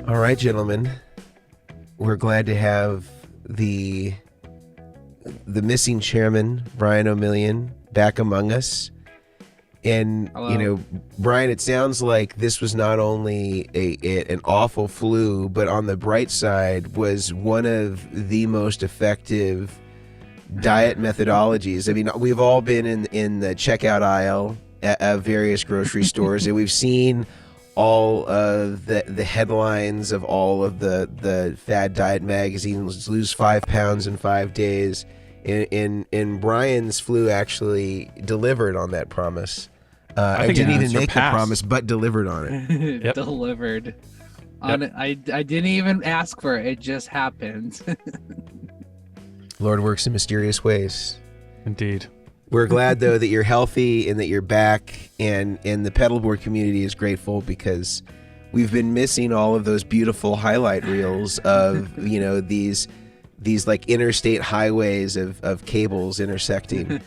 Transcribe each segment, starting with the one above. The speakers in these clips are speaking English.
All right, gentlemen. We're glad to have the missing chairman, Brian Omilion, back among us. And, Hello. you know, Brian, it sounds like this was not only an awful flu, but on the bright side was one of the most effective diet methodologies. I mean, we've all been in the checkout aisle at various grocery stores, and we've seen all of the headlines of all of the fad diet magazines: lose 5 pounds in 5 days. And Brian's flu actually delivered on that promise. I didn't even make the promise, but delivered on it. Yep. Delivered. On it. I didn't even ask for it. It just happened. Lord works in mysterious ways. Indeed. We're glad, though, that you're healthy and that you're back, and the pedalboard community is grateful because we've been missing all of those beautiful highlight reels of, you know, these like interstate highways of cables intersecting.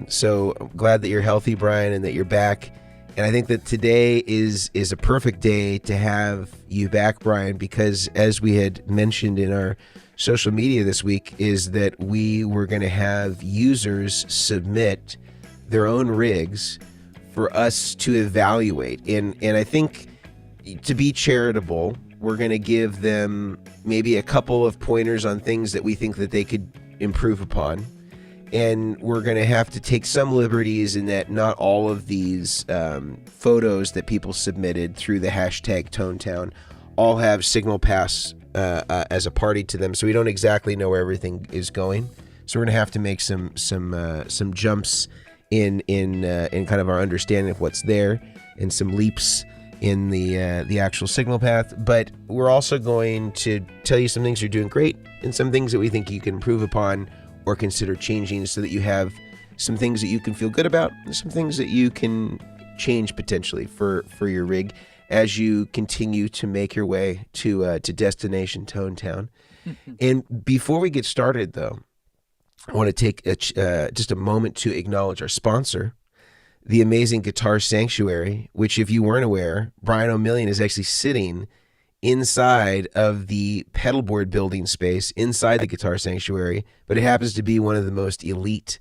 So I'm glad that you're healthy, Brian, and that you're back. And I think that today is a perfect day to have you back, Brian, because as we had mentioned in our social media this week, is that we were going to have users submit their own rigs for us to evaluate. And I think, to be charitable, we're going to give them maybe a couple of pointers on things that we think that they could improve upon. And we're going to have to take some liberties in that not all of these photos that people submitted through the hashtag ToneTown all have Signal Pass as a party to them, so we don't exactly know where everything is going. So we're going to have to make some jumps in kind of our understanding of what's there, and some leaps in the actual signal path. But we're also going to tell you some things you're doing great and some things that we think you can improve upon or consider changing, so that you have some things that you can feel good about and some things that you can change potentially for your rig as you continue to make your way to destination ToneTown. And before we get started, though, I want to take just a moment to acknowledge our sponsor, the amazing Guitar Sanctuary, which, if you weren't aware, Brian Omilion is actually sitting inside of the Pedalboard building space inside the Guitar Sanctuary, but it happens to be one of the most elite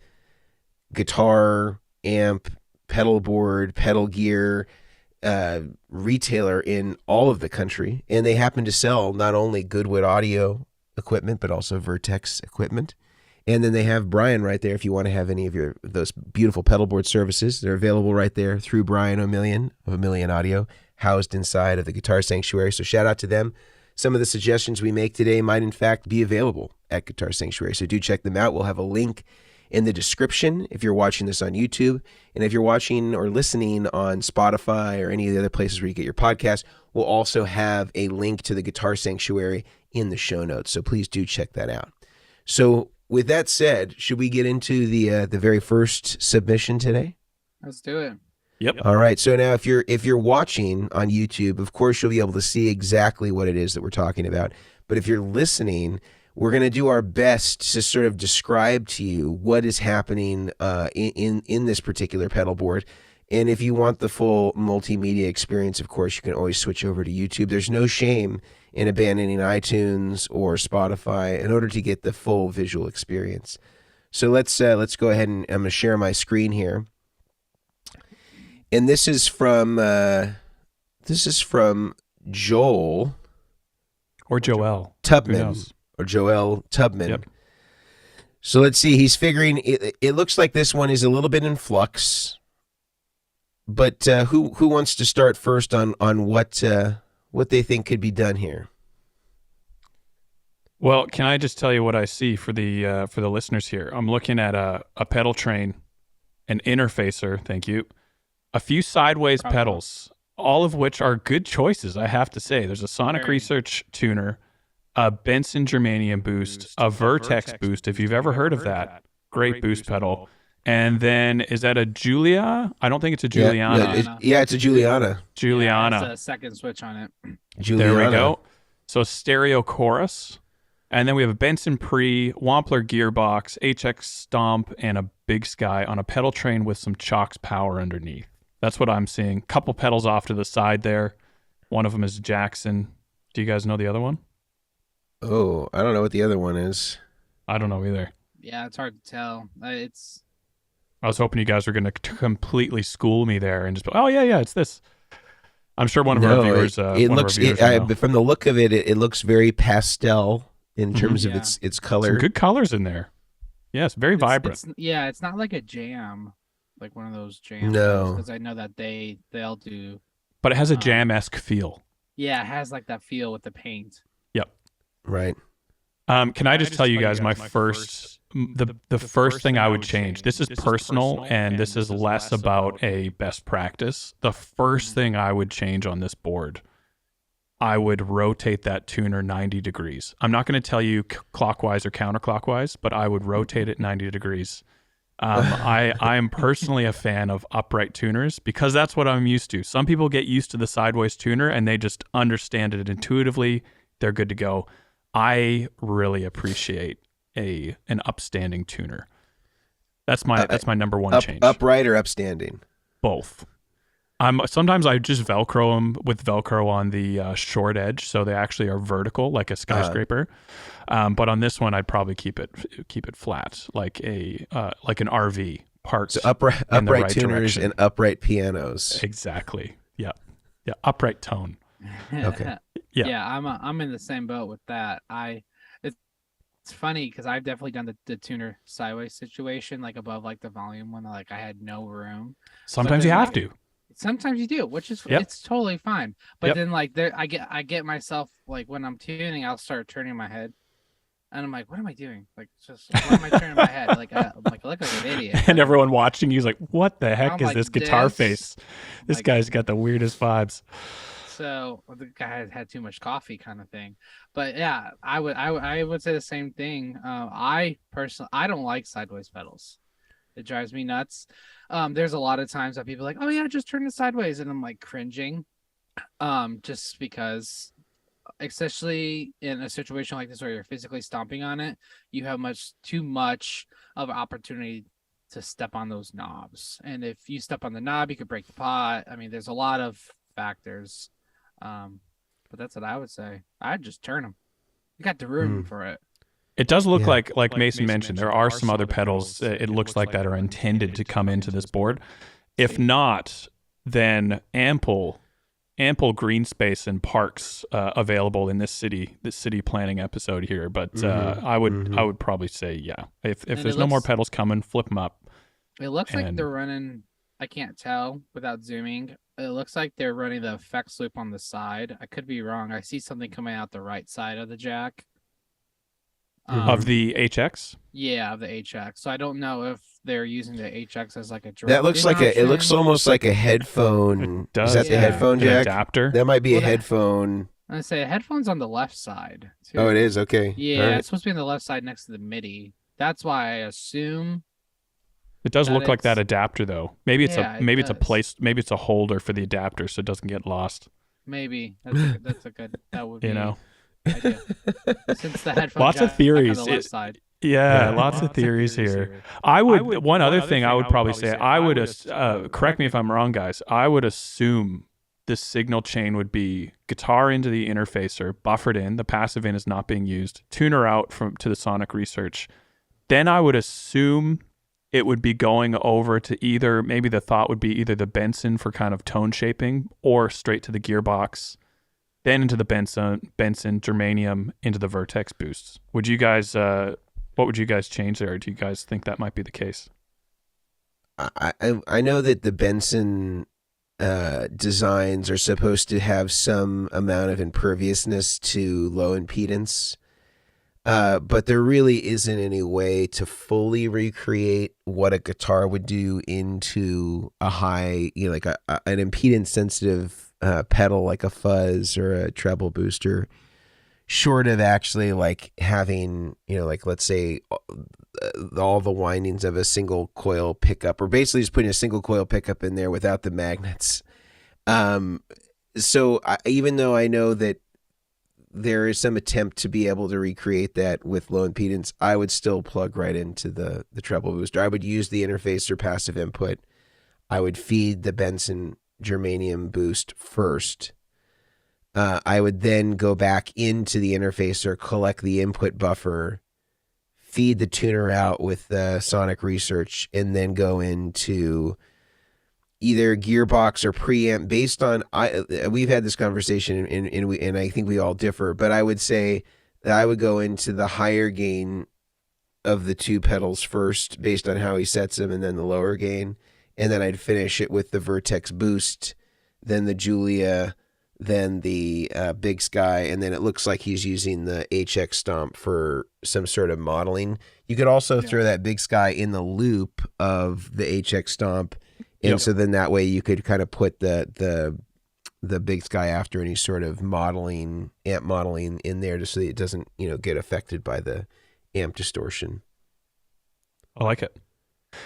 guitar, amp, pedalboard, pedal gear retailer in all of the country. And they happen to sell not only Goodwood audio equipment, but also Vertex equipment. And then they have Brian right there if you want to have any of those beautiful pedalboard services. They're available right there through Brian Omilion of Omilion Audio, housed inside of the Guitar Sanctuary. So shout out to them. Some of the suggestions we make today might in fact be available at Guitar Sanctuary, so do check them out. We'll have a link in the description if you're watching this on YouTube. And if you're watching or listening on Spotify or any of the other places where you get your podcast, we'll also have a link to the Guitar Sanctuary in the show notes. So please do check that out. So with that said, should we get into the very first submission today? Let's do it. Yep. All right. So now if you're watching on YouTube, of course you'll be able to see exactly what it is that we're talking about. But if you're listening, we're going to do our best to sort of describe to you what is happening in this particular pedal board. And if you want the full multimedia experience, of course, you can always switch over to YouTube. There's no shame in abandoning iTunes or Spotify in order to get the full visual experience. So let's go ahead, and I'm going to share my screen here. And this is from Joel Or Joel Tubman. Or Joel Tubman. Yep. So let's see. He's figuring it looks like this one is a little bit in flux. But who wants to start first on what they think could be done here? Well, can I just tell you what I see for the listeners here? I'm looking at a pedal train, an interfacer, thank you, a few sideways pedals, all of which are good choices, I have to say. There's a Sonic Research tuner, a Benson Germanium boost, a Vertex boost, if you've ever heard of that. Great boost pedal. And then, is that a Julia? I don't think it's a Juliana. It's a Juliana. Juliana. Yeah, it's a second switch on it. Juliana. There we go. So stereo chorus. And then we have a Benson Pre, Wampler gearbox, HX Stomp, and a Big Sky on a pedal train with some Chalks power underneath. That's what I'm seeing. Couple pedals off to the side there. One of them is Jackson. Do you guys know the other one? Oh, I don't know what the other one is. I don't know either. Yeah, it's hard to tell. I was hoping you guys were going to completely school me there and just, oh yeah, it's this. I'm sure one of our viewers. From the look of it, it looks very pastel in terms of its color. Some good colors in there. Yes, very vibrant. It's not like a jam, like one of those jams. No, because I know that they'll do. But it has a jam-esque feel. Yeah, it has like that feel with the paint. Yep. Right. Can I just tell you guys my first, the first thing I would change? This is personal, and this is less about a best practice. The first thing I would change on this board, I would rotate that tuner 90 degrees. I'm not going to tell you clockwise or counterclockwise, but I would rotate it 90 degrees. I am personally a fan of upright tuners because that's what I'm used to. Some people get used to the sideways tuner and they just understand it intuitively. They're good to go. I really appreciate an upstanding tuner. That's my number one change. Upright or upstanding? Both. Sometimes I just Velcro them with Velcro on the short edge, so they actually are vertical like a skyscraper. But on this one, I'd probably keep it flat, like an RV parked. So upright right tuners direction. and upright pianos. Exactly. Yeah. Upright tone. Okay. Yeah, I'm in the same boat with that. It's funny because I've definitely done the tuner sideways situation, like above like the volume when like I had no room. Sometimes you have to. Sometimes you do, which is it's totally fine. But then like I get myself like when I'm tuning, I'll start turning my head, and I'm like, what am I doing? Like just why am I turning my head? Like I look like an idiot. And everyone watching you's like, what the heck is like this guitar this. face? This guy's got the weirdest vibes. So the guy has had too much coffee, kind of thing. But yeah, I would say the same thing. I personally don't like sideways pedals. It drives me nuts. There's a lot of times that people are like, oh yeah, just turn it sideways, and I'm like cringing, just because, especially in a situation like this where you're physically stomping on it, you have too much of an opportunity to step on those knobs, and if you step on the knob, you could break the pot. I mean, there's a lot of factors, but that's what I would say. I'd just turn them. You got the room for it. It does look like Mason mentioned, there are some other pedals, it looks like that are intended to come into this board. If not, then ample green space and parks available in this city planning episode here. But I would probably say, if there's no more pedals coming, flip them up. It looks like they're running, I can't tell without zooming. It looks like they're running the effects loop on the side. I could be wrong. I see something coming out the right side of the jack. Of the HX? Yeah, of the HX. So I don't know if they're using the HX as like a direct. That looks like it looks almost like a headphone. Is that the headphone jack? Adapter? That might be a headphone. I say a headphone's on the left side too. Oh, it is? Okay. Yeah, It's supposed to be on the left side next to the MIDI. That's why I assume. It does look like that adapter though. Maybe it's maybe it's a holder for the adapter so it doesn't get lost. Maybe. That's a good that would be idea. Since the headphone lots of theories. On the left side. Lots of theories here. One other thing I would probably say, I would correct me if I'm wrong, guys. I would assume the signal chain would be guitar into the interfacer, buffered in, the passive in is not being used, tuner out to the sonic research. Then I would assume it would be going over to maybe the thought would be either the Benson for kind of tone shaping or straight to the gearbox. Then into the Benson germanium into the Vertex boosts. Would you guys? What would you guys change there? Do you guys think that might be the case? I know that the Benson designs are supposed to have some amount of imperviousness to low impedance, but there really isn't any way to fully recreate what a guitar would do into a high, like an impedance sensitive pedal like a fuzz or a treble booster, short of actually like having, like let's say all the windings of a single coil pickup, or basically just putting a single coil pickup in there without the magnets. So even though I know that there is some attempt to be able to recreate that with low impedance, I would still plug right into the treble booster. I would use the interface or passive input. I would feed the Benson germanium boost first, I would then go back into the interfacer, collect the input buffer, feed the tuner out with the sonic research, and then go into either gearbox or preamp based on. We've had this conversation and I think we all differ, but I would say that I would go into the higher gain of the two pedals first based on how he sets them, and then the lower gain, and then I'd finish it with the Vertex Boost, then the Julia, then the Big Sky, and then it looks like he's using the HX Stomp for some sort of modeling. You could also throw that Big Sky in the loop of the HX Stomp, and so then that way you could kind of put the Big Sky after any sort of modeling, amp modeling in there, just so that it doesn't get affected by the amp distortion. I like it.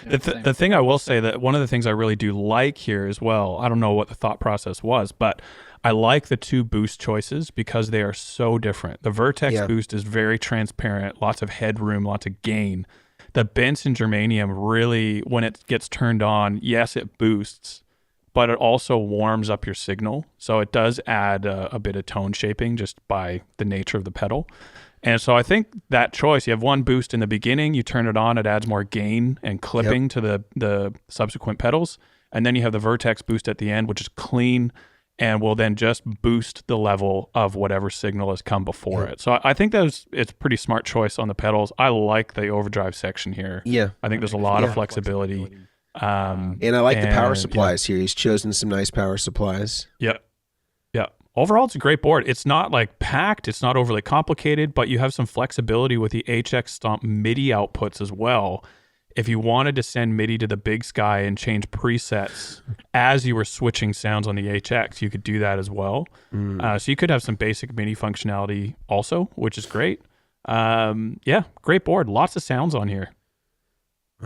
The thing I will say, that one of the things I really do like here as well, I don't know what the thought process was, but I like the two boost choices because they are so different. The Vertex Boost is very transparent, lots of headroom, lots of gain. The Benson Germanium really, when it gets turned on, yes, it boosts, but it also warms up your signal. So it does add a bit of tone shaping just by the nature of the pedal. And so I think that choice, you have one boost in the beginning, you turn it on, it adds more gain and clipping to the subsequent pedals. And then you have the Vertex Boost at the end, which is clean and will then just boost the level of whatever signal has come before it. So I think it's a pretty smart choice on the pedals. I like the overdrive section here. Yeah. I think there's a lot of flexibility. And I like the power supplies here. He's chosen some nice power supplies. Yeah. Overall, it's a great board. It's not like packed. It's not overly complicated, but you have some flexibility with the HX Stomp MIDI outputs as well. If you wanted to send MIDI to the Big Sky and change presets as you were switching sounds on the HX, you could do that as well. So you could have some basic MIDI functionality also, which is great. Great board. Lots of sounds on here.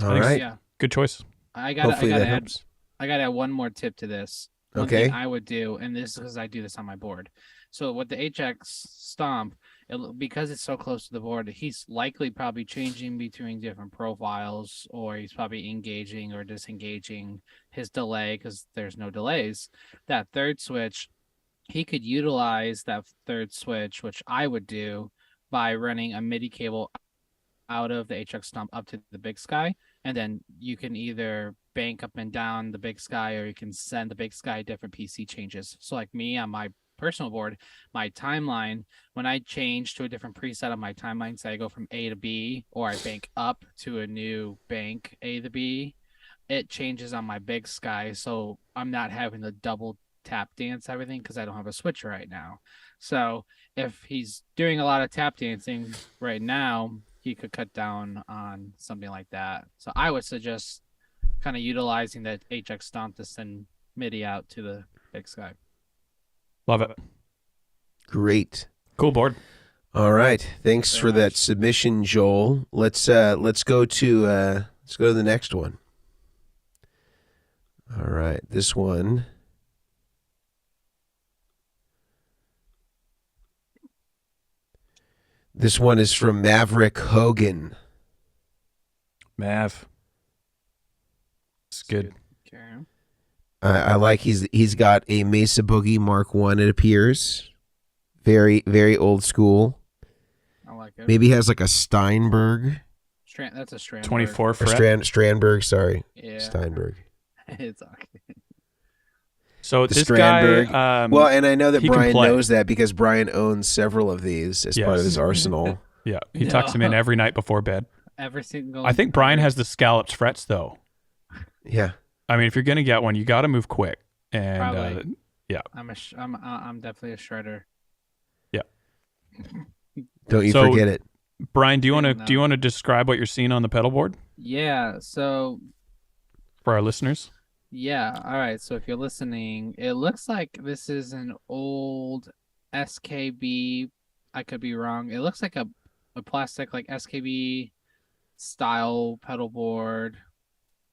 All right. Yeah. Good choice. I gotta add one more tip to this. One thing I would do, and this is because I do this on my board. So with the HX Stomp, because it's so close to the board, he's likely probably changing between different profiles, or he's probably engaging or disengaging his delay because there's no delays. That third switch, he could utilize that third switch, which I would do by running a MIDI cable out of the HX Stomp up to the Big Sky, and then you can either bank up and down the Big Sky, or you can send the Big Sky different PC changes. So like me on my personal board, my timeline, when I change to a different preset on my timeline, say I go from A to B, or I bank up to a new bank A to B, it changes on my Big Sky. So I'm not having to double tap dance everything because I don't have a switcher right now. So if he's doing a lot of tap dancing right now, he could cut down on something like that. So I would suggest kind of utilizing that HX Stomp to send MIDI out to the Big Sky. Love it. Great. Cool board. All right. Thanks for that submission, Joel. Let's go to the next one. All right. This one. This one is from Maverick Hogan. Mav. It's good. Okay. I like he's got a Mesa Boogie Mark 1, it appears. Very, very old school. I like it. Maybe has like a Steinberg. That's a Strandberg. 24 fret. Strandberg, sorry. Yeah. Steinberg. It's okay. So The this Strandberg. guy, Well, and I know that he can Brian play. knows that because Brian owns several of these as part of his arsenal. Yeah, he tucks him in every night before bed. Every single. I think Brian has the scalloped frets though. Yeah. I mean, if you're gonna get one, you got to move quick. And Probably. yeah, I'm definitely a shredder. Yeah. Don't you forget it. Brian, do you want to describe what you're seeing on the pedal board? Yeah. So. For our listeners. Yeah. All right. So if you're listening, it looks like this is an old SKB. I could be wrong. It looks like a plastic like SKB style pedal board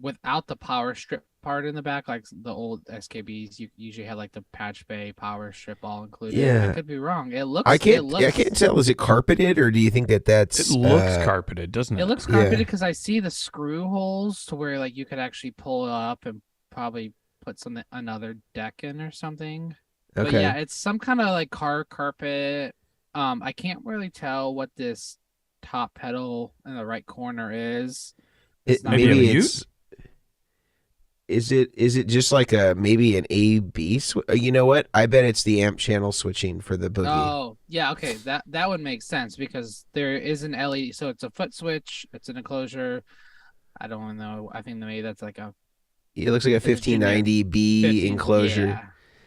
without the power strip part in the back, like the old SKBs. You usually had like the patch bay power strip all included. Yeah. I could be wrong. It looks. I can't tell. Is it carpeted, or do you think that's? It looks carpeted, doesn't it? It looks carpeted because I see the screw holes to where like you could actually pull it up and probably put another deck in or something. But Okay. yeah, it's some kind of like car carpet. I can't really tell what this top pedal in the right corner is. It's not Maybe a Maybe really. mute? it's is it just like a maybe an A B? You know what? I bet it's the amp channel switching for the boogie. Oh, yeah, okay. That would make sense because there is an LED, so it's a foot switch, it's an enclosure. I don't know. I think maybe that's like a It looks like a it's a generic 1590 B 15. enclosure. Yeah.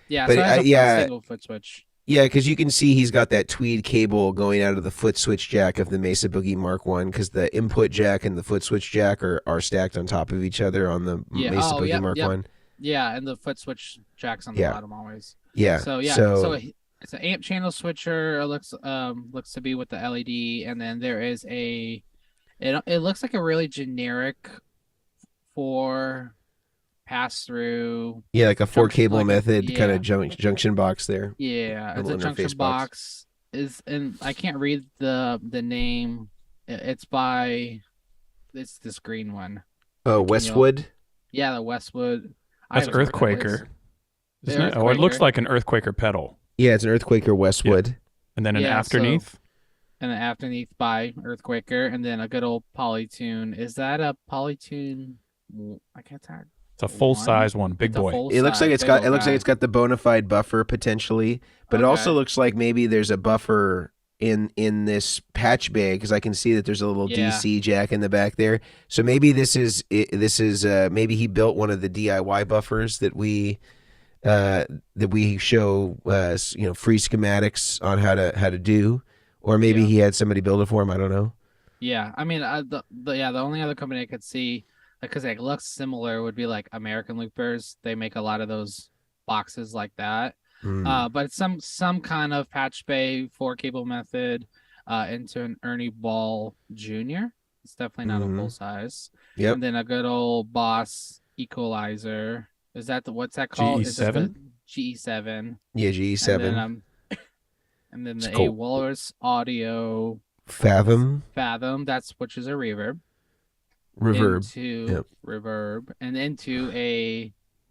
Yeah, But so it has a yeah, single foot switch. yeah, because you can see he's got that tweed cable going out of the foot switch jack of the Mesa Boogie Mark One, because the input jack and the foot switch jack are stacked on top of each other on the Yeah. Mesa Oh, Boogie yep, Mark yep. One. Yeah, and the foot switch jack's on the Yeah, bottom always. yeah. So yeah, So it's an amp channel switcher. It looks to be with the LED, and then there is it looks like a really generic four pass through. yeah, like a four cable like method kind yeah, of junction box there. yeah. It's Little a junction interface box. box. Is and I can't read the name. It's this green one. Oh, Can you- Westwood. Yeah, the Westwood. I That's haven't heard what that is. Earthquaker, The isn't it? Oh, it looks Earthquaker. like an Earthquaker pedal, Yeah, it's an Earthquaker Westwood. and then an Yeah, so- afterneath. And then underneath by Earthquaker, and then a good old Polytune. Is that a Polytune? I can't tell. It's a full size one, big It's a boy. full It looks like size, it's big got old it looks like guy. it's got the bona fide buffer potentially, but it also Okay. looks like maybe there's a buffer in this patch bay, because I can see that there's a little Yeah. DC jack in the back there. So maybe this is maybe he built one of the DIY buffers that we show free schematics on how to do, or maybe Yeah. he had somebody build it for him. I don't know. Yeah, I mean, the only other company I could see, because it looks similar, would be like American Loopers. They make a lot of those boxes like that. Hmm. But it's some kind of patch bay 4 cable method into an Ernie Ball Jr. It's definitely not Mhm. a full size. Yep. And then a good old Boss equalizer. Is that what's that called? Is that GE7? the GE7. Yeah, GE7. And then and then It's the cool. Walrus Audio Fathom Fathom, which is a reverb. reverb. Into Yep. reverb and into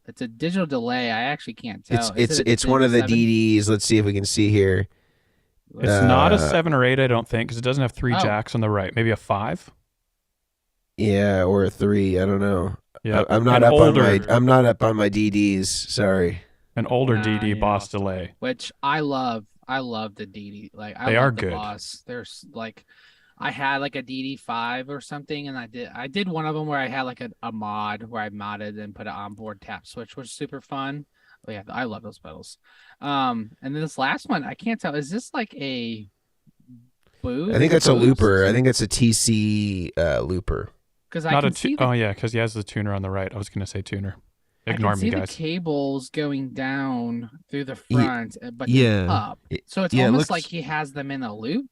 it's a digital delay. I actually can't tell. It's one of the DDs. Let's see if we can see here. It's not a Uh, 7 or 8, I don't think, because it doesn't have 3 Oh. jacks on the right. Maybe a 5. Yeah, or a 3. I don't know. Yeah, I'm not up on my DDs. Sorry. an older Nah, DD yeah. Boss delay. Which I love. I love the DD. Like I They love are the good. Boss. There's like I had like a DD5 or something, and I did one of them where I had like a mod where I modded and put an onboard tap switch, which was super fun. But yeah, I love those pedals. And then this last one, I can't tell. Is this like a boost? I think that's a looper. I think it's a TC looper. Because I Not can a see oh yeah, because he has the tuner on the right. I was gonna say tuner. Ignore I can me, see guys. the cables going down through the Ye- front, but yeah. up. So it's Yeah, it almost looks- like he has them in a loop.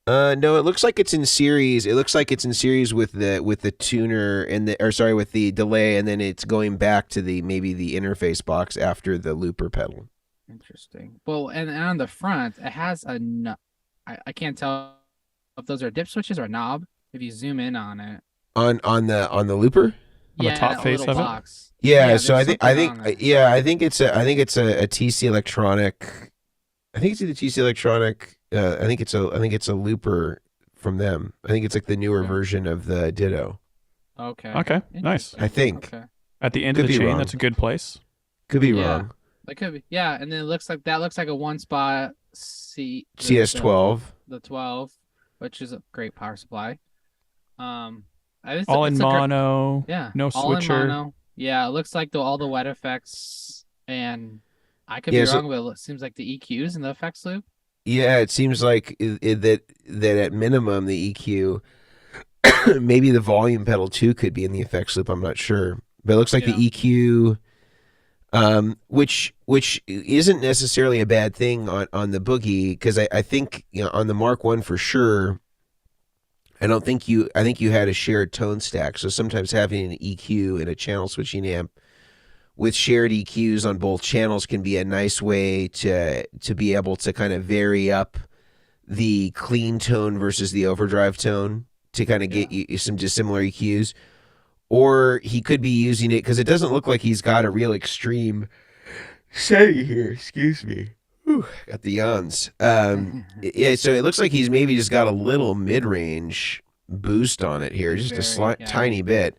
No, it looks like it's in series. It looks like it's in series with the tuner and with the delay, and then it's going back to maybe the interface box after the looper pedal. Interesting. Well, and on the front, it has I can't tell if those are dip switches or a knob. If you zoom in on it, On the looper? On the top that face little of it? box. Yeah, there's so I think something on it. I think it's a TC electronic. I think it's either TC electronic. I think it's a looper from them. I think it's like the newer Okay. version of the Ditto. Okay. Okay, nice. Interesting. I think. Okay. At the end Could of the be chain, wrong. that's a good place. Could be Yeah. wrong. That could be. Yeah, and then it looks like a one spot CS12. the 12, which is a great power supply. All in it's a great- mono. Yeah. No all in switcher. mono. Yeah, it looks like all the wet effects, and I could Yeah, be so- wrong, but it seems like the EQs in the effects loop. Yeah, it seems like that at minimum the EQ, maybe the volume pedal too could be in the effects loop. I'm not sure, but it looks like Yeah. the EQ, which isn't necessarily a bad thing on the Boogie, because I think on the Mark One for sure. I think you had a shared tone stack, so sometimes having an EQ and a channel switching amp with shared EQs on both channels can be a nice way to be able to kind of vary up the clean tone versus the overdrive tone to kind of get you some dissimilar EQs. Or he could be using it, because it doesn't look like he's got a real extreme say here. Excuse me. Whew, got the yawns. Yeah, so it looks like he's maybe just got a little mid-range boost on it here, just tiny bit.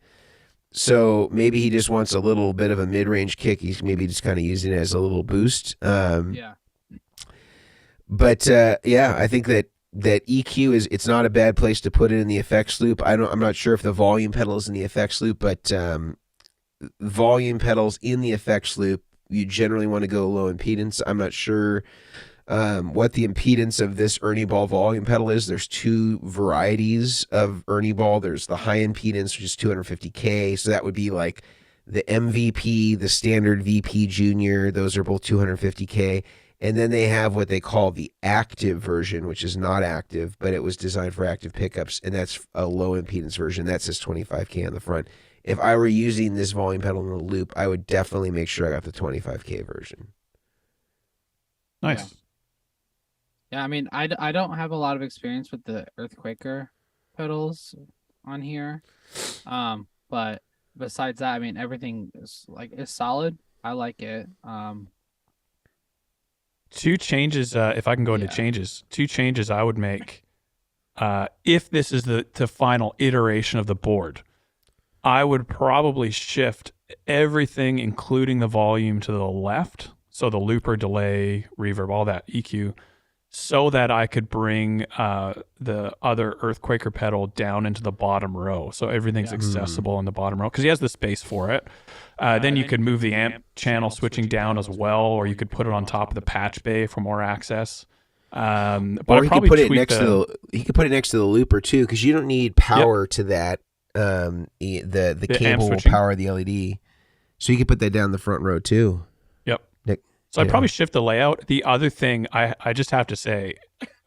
So maybe he just wants a little bit of a mid-range kick. He's maybe just kind of using it as a little boost. Yeah. But yeah, I think that EQ it's not a bad place to put it in the effects loop. I'm not sure if the volume pedal is in the effects loop, but volume pedals in the effects loop, you generally want to go low impedance. I'm not sure what the impedance of this Ernie Ball volume pedal is. There's two varieties of Ernie Ball. There's the high impedance, which is 250K. So that would be like the MVP, the standard VP Junior. Those are both 250K. And then they have what they call the active version, which is not active, but it was designed for active pickups. And that's a low impedance version. That says 25K on the front. If I were using this volume pedal in a loop, I would definitely make sure I got the 25K version. Nice. Yeah, I mean, I don't have a lot of experience with the Earthquaker pedals on here. But besides that, I mean, everything is solid. I like it. Two changes, if I can go into changes, two changes I would make. If this is the final iteration of the board, I would probably shift everything, including the volume, to the left. So the looper, delay, reverb, all that, EQ, so that I could bring the other Earthquaker pedal down into the bottom row. So everything's accessible in the bottom row because he has the space for it. Then you could move the amp channel switching down as well, or you could put it on top of the patch bay for more access. But or he could put it next to the looper too, because you don't need power to that. The cable will power the LED, so you could put that down the front row too. So I'd probably shift the layout. The other thing I just have to say,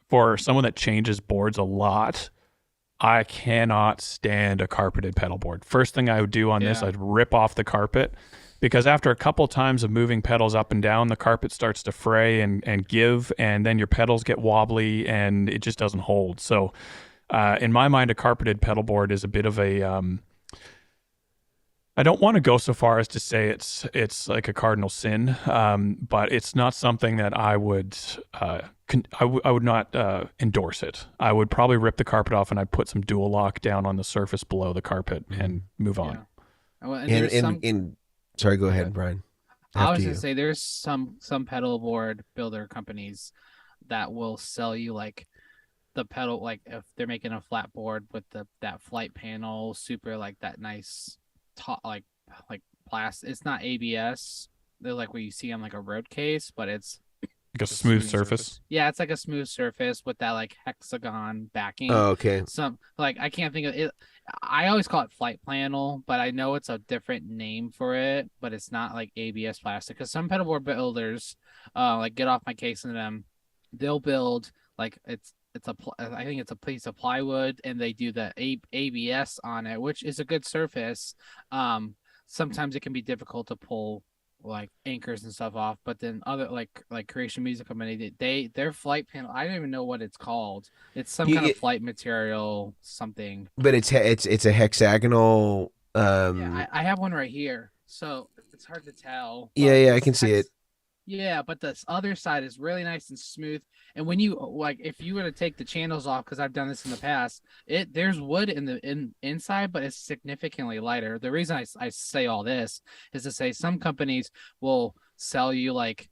for someone that changes boards a lot, I cannot stand a carpeted pedal board. First thing I would do on this, I'd rip off the carpet, because after a couple times of moving pedals up and down, the carpet starts to fray and give, and then your pedals get wobbly and it just doesn't hold. So in my mind, a carpeted pedal board is a bit of a... I don't want to go so far as to say it's like a cardinal sin, but it's not something that I would not endorse it. I would probably rip the carpet off and I'd put some dual lock down on the surface below the carpet and move on. Well, sorry, go ahead, Brian. I was going to say there's some pedal board builder companies that will sell you like the pedal, like if they're making a flat board with that flight panel, super like that nice like plastic. It's not ABS. They're like what you see on like a road case, but it's like a smooth surface. Yeah, it's like a smooth surface with that like hexagon backing. Oh, okay. Some like I can't think of it. I always call it flight panel, but I know it's a different name for it. But it's not like ABS plastic, because some pedalboard builders, like Get Off My Case and them, they'll build like I think it's a piece of plywood, and they do the ABS on it, which is a good surface. Sometimes it can be difficult to pull like anchors and stuff off, but then other like Creation Music Company, their flight panel, I don't even know what it's called. It's some kind of flight material, something. But it's a hexagonal. Yeah, I have one right here, so it's hard to tell. Yeah, I can see it. Yeah, but the other side is really nice and smooth. And when you like, if you were to take the channels off, because I've done this in the past, there's wood in the inside, but it's significantly lighter. The reason I say all this is to say some companies will sell you like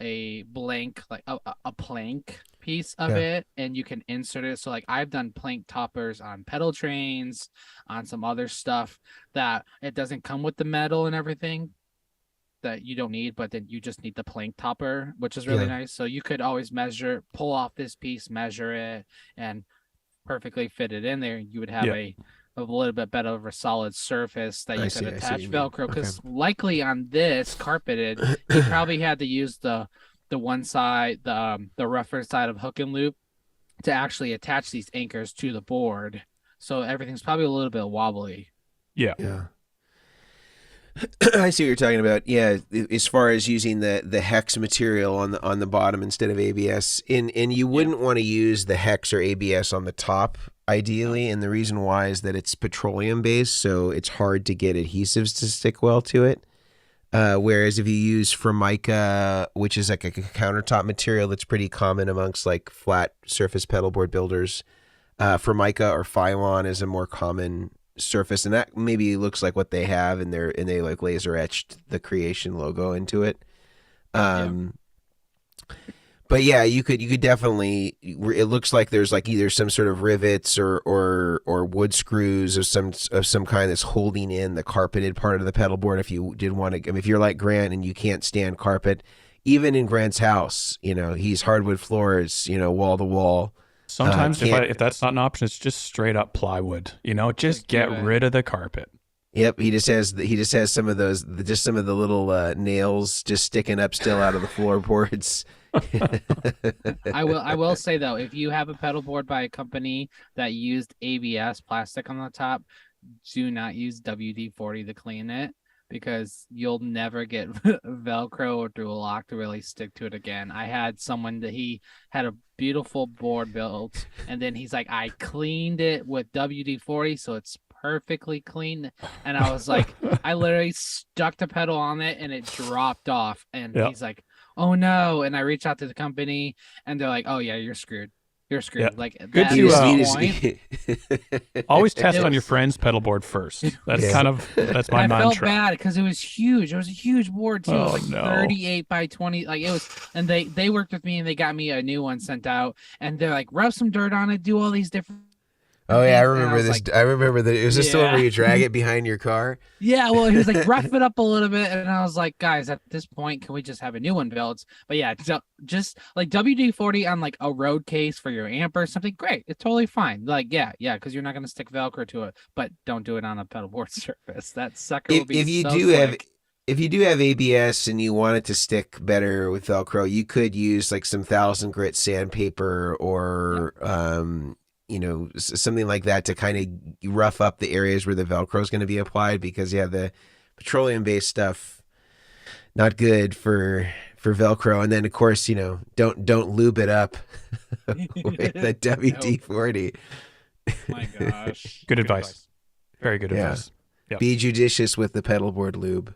a blank, like a plank piece of it, and you can insert it. So like I've done plank toppers on pedal trains, on some other stuff that it doesn't come with the metal and everything that you don't need, but then you just need the plank topper, which is really nice. So you could always pull off this piece, measure it, and perfectly fit it in there. You would have a little bit better of a solid surface that you could attach Velcro. Because likely on this carpeted, you probably had to use the one side, the rougher side of hook and loop to actually attach these anchors to the board. So everything's probably a little bit wobbly. Yeah. I see what you're talking about. Yeah, as far as using the hex material on the bottom instead of ABS, and you wouldn't want to use the hex or ABS on the top ideally, and the reason why is that it's petroleum based, so it's hard to get adhesives to stick well to it. Whereas if you use Formica, which is like a countertop material that's pretty common amongst like flat surface pedalboard builders, Formica or Phylon is a more common surface, and that maybe looks like what they have, and they like laser etched the Creation logo into it. But yeah, you could definitely. It looks like there's like either some sort of rivets or wood screws of some kind that's holding in the carpeted part of the pedalboard. If you did want to, I mean, if you're like Grant and you can't stand carpet, even in Grant's house, he's hardwood floors, wall to wall. Sometimes if that's not an option, it's just straight up plywood. Just get rid of the carpet. Yep, he just has some of those, just some of the little nails just sticking up still out of the floorboards. I will say though, if you have a pedal board by a company that used ABS plastic on the top, do not use WD-40 to clean it, because you'll never get Velcro or dual lock to really stick to it again. I had someone that he had a beautiful board built, and then he's like, I cleaned it with WD-40 so it's perfectly clean, and I was like, I literally stuck the pedal on it and it dropped off, and he's like, oh no, and I reached out to the company and they're like, oh yeah, you're screwed. Like, good to always test on your friend's pedalboard first. That's that's my mantra. I felt bad because it was huge. It was a huge board too. Oh, like 38 by 20. Like it was, and they worked with me and they got me a new one sent out, and they're like, rub some dirt on it, do all these different. Oh yeah, I remember this. Like, I remember that. It was just the one where you drag it behind your car. Yeah, well, he was like, rough it up a little bit, and I was like, guys, at this point, can we just have a new one built? But yeah, just like WD-40 on like a road case for your amp or something, great. It's totally fine. Like, yeah, because you're not gonna stick Velcro to it, but don't do it on a pedalboard surface. That sucker will be If you do have ABS and you want it to stick better with Velcro, you could use like some 1000 grit sandpaper or something like that to kind of rough up the areas where the Velcro is going to be applied, because the petroleum-based stuff, not good for Velcro. And then of course, don't lube it up with the WD-40. My gosh. Good advice. Very good advice. Yep. Be judicious with the pedalboard lube.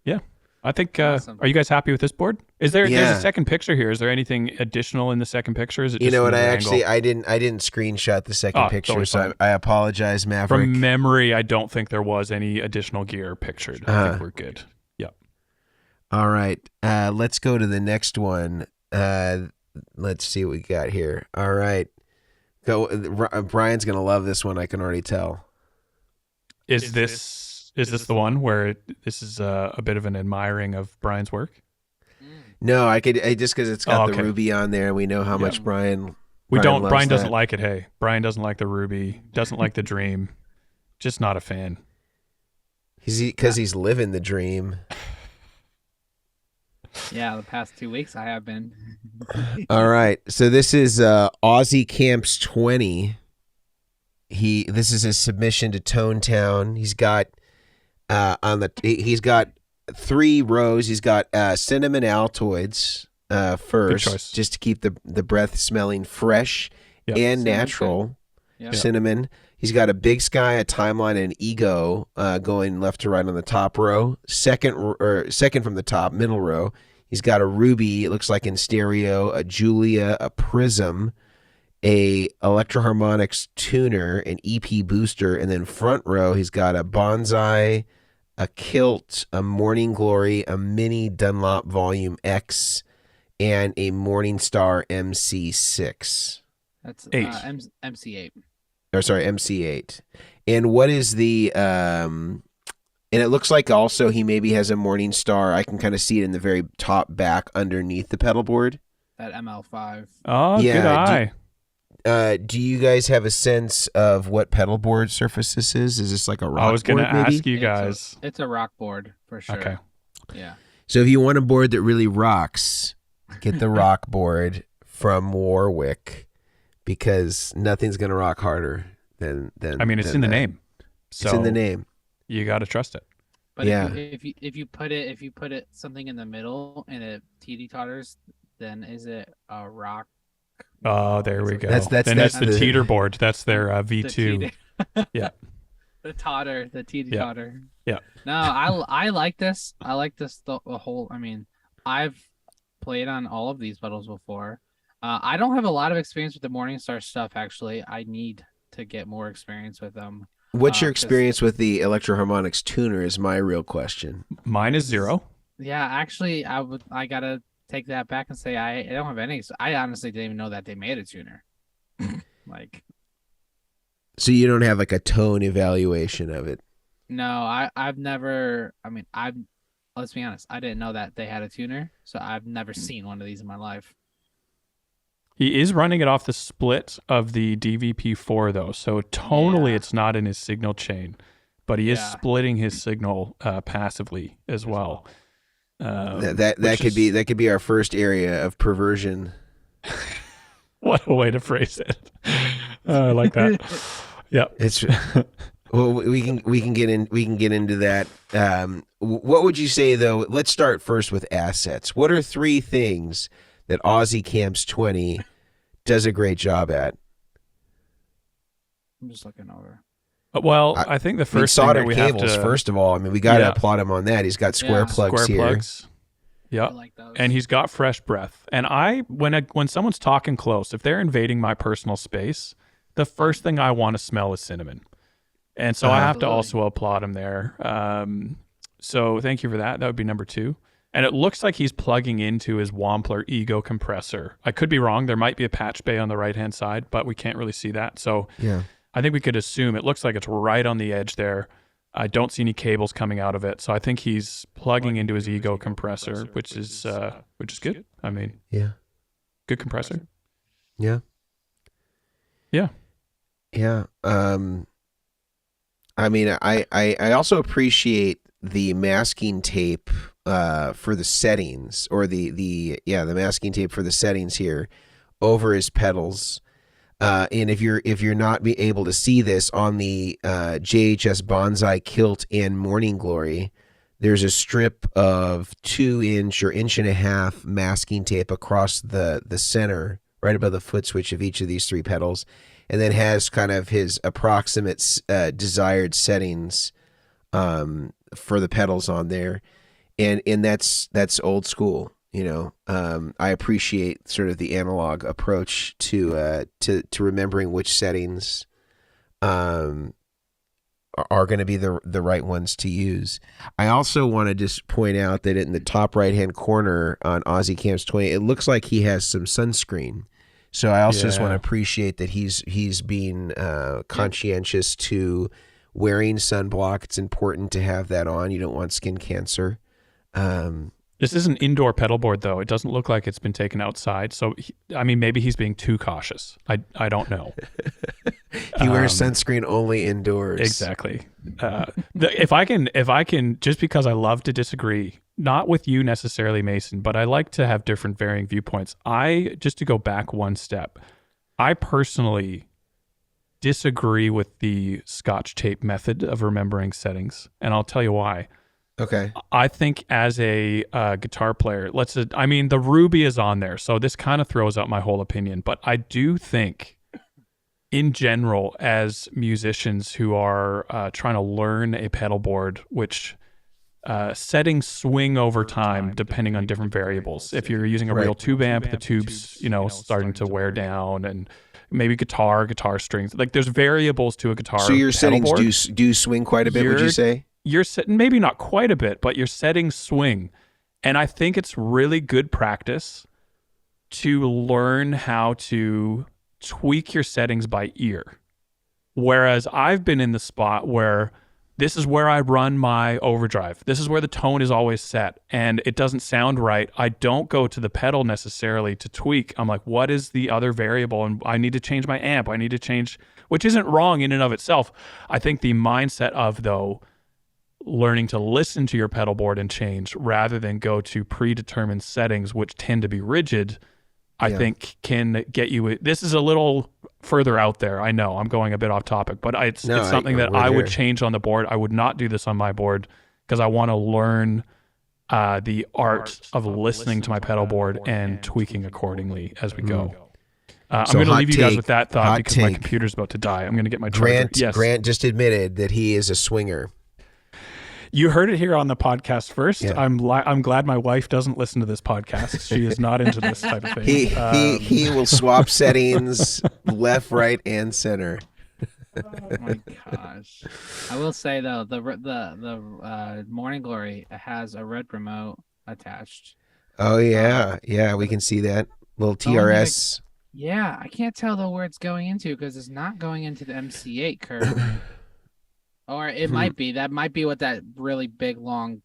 Yeah. I think, awesome. Are you guys happy with this board? There's a second picture here. Is there anything additional in the second picture? Is it just I didn't screenshot the second picture, so I apologize, Maverick. From memory, I don't think there was any additional gear pictured. I think we're good. Yep. All right. Let's go to the next one. Let's see what we got here. All right. Go. Brian's going to love this one, I can already tell. Is this the one where this is a bit of an admiring of Brian's work? No, just because it's got the ruby on there, and we know how much Brian. Brian doesn't like it. Hey, Brian doesn't like the ruby. Doesn't like the dream. Just not a fan. He's living the dream. Yeah, the past 2 weeks I have been. All right, so this is Aussie Camps 20. This is his submission to Tone Town. He's got. He's got 3 rows. He's got cinnamon Altoids first, just to keep the breath smelling fresh and natural. Yep. Cinnamon. He's got a Big Sky, a Timeline, and an Ego going left to right on the top row. Second from the top, middle row. He's got a Ruby. It looks like in stereo. A Julia, a Prism, a Electro Harmonics tuner, an EP booster, and then front row he's got a Bonsai, a Kilt, a Morning Glory, a Mini Dunlop Volume X, and a Morningstar MC6. That's MC8. Or sorry, MC8. And what is the and it looks like also he maybe has a Morningstar. I can kind of see it in the very top back underneath the pedal board. That ML5. Oh, yeah, good eye. Do you guys have a sense of what pedal board surface this is? Is this like a rock board? I was going to ask you guys. It's a rock board for sure. Okay. Yeah. So if you want a board that really rocks, get the rock board from Warwick, because nothing's going to rock harder than I mean, it's in the name. So it's in the name. You got to trust it. But if you put it something in the middle and it teeter-totters, then is it a rock? Oh, there we go. That's the teeter board. That's their V2. Yeah. the teeter totter. Yeah. No, I like this. I like this the whole. I mean, I've played on all of these pedals before. I don't have a lot of experience with the Morningstar stuff. Actually, I need to get more experience with them. What's your experience with the Electro-Harmonix tuner? Is my real question. Mine is 0. Yeah, actually, I gotta take that back and say I don't have any. I honestly didn't even know that they made a tuner. Like, so you don't have like a tone evaluation of it? No, I've never. I mean, let's be honest. I didn't know that they had a tuner, so I've never seen one of these in my life. He is running it off the split of the DVP4 though, so tonally it's not in his signal chain, but he is splitting his signal passively as well. That could be our first area of perversion. What a way to phrase it. I like that. Yeah, it's well. We can get into that. What would you say though? Let's start first with assets. What are 3 things that Aussie Camps 20 does a great job at? I'm just looking over. Well, I think the first thing that we cables, have to, first of all, I mean, we got to applaud him on that. He's got square plugs here. Plugs. Yeah, like and he's got fresh breath. And when someone's talking close, if they're invading my personal space, the first thing I want to smell is cinnamon. And so I have to also applaud him there. So thank you for that. That would be number 2. And it looks like he's plugging into his Wampler Ego compressor. I could be wrong. There might be a patch bay on the right-hand side, but we can't really see that. So I think we could assume it looks like it's right on the edge there. I don't see any cables coming out of it. So I think he's plugging into his Ego compressor, which is good. I mean, good compressor. Yeah. I mean, I also appreciate the masking tape for the settings, or the masking tape for the settings here over his pedals. And if you're not able to see this on the JHS Bonsai Kilt and Morning Glory, there's a strip of 2-inch or 1.5-inch masking tape across the center, right above the foot switch of each of these 3 pedals, and then has kind of his approximate desired settings for the pedals on there, and that's old school. You know, I appreciate sort of the analog approach to remembering which settings are going to be the right ones to use. I also want to just point out that in the top right-hand corner on Aussie Camps 20, it looks like he has some sunscreen. So I also just want to appreciate that he's being conscientious to wearing sunblock. It's important to have that on. You don't want skin cancer. This is an indoor pedalboard, though. It doesn't look like it's been taken outside. So, I mean, maybe he's being too cautious. I don't know. He wears sunscreen only indoors. Exactly. If I can, just because I love to disagree, not with you necessarily, Mason, but I like to have different varying viewpoints. Just to go back one step, I personally disagree with the Scotch tape method of remembering settings, and I'll tell you why. Okay. I think as a guitar player, the Ruby is on there, so this kind of throws out my whole opinion, but I do think in general, as musicians who are trying to learn a pedalboard, which settings swing over time depending on different variables. If you're using a real tube amp, the tube's, starting to wear down, and maybe guitar strings. Like there's variables to a guitar. So your settings do swing quite a bit, would you say? You're setting, maybe not quite a bit, but your settings swing. And I think it's really good practice to learn how to tweak your settings by ear. Whereas I've been in the spot where this is where I run my overdrive. This is where the tone is always set and it doesn't sound right. I don't go to the pedal necessarily to tweak. I'm like, what is the other variable? And I need to change my amp. I need to change, which isn't wrong in and of itself. I think the mindset of, though, learning to listen to your pedalboard and change rather than go to predetermined settings, which tend to be rigid, I think can get you. This is a little further out there. I know I'm going a bit off topic, but it's something that I would change on the board. I would not do this on my board because I want to learn the art of listening to my pedalboard and tweaking accordingly as we go. I'm So going to hot leave you guys take, with that thought hot because my take. computer's about to die. I'm going to get my charger. Grant just admitted that he is a swinger. You heard it here on the podcast first. Yeah. I'm glad my wife doesn't listen to this podcast. She is not into this type of thing. He will swap settings left, right, and center. Oh my gosh! I will say though, the Morning Glory has a red remote attached. Oh yeah, we can see that little TRS. Yeah, I can't tell though where it's going into because it's not going into the MC8 currently. Or it might be. That might be what that really big long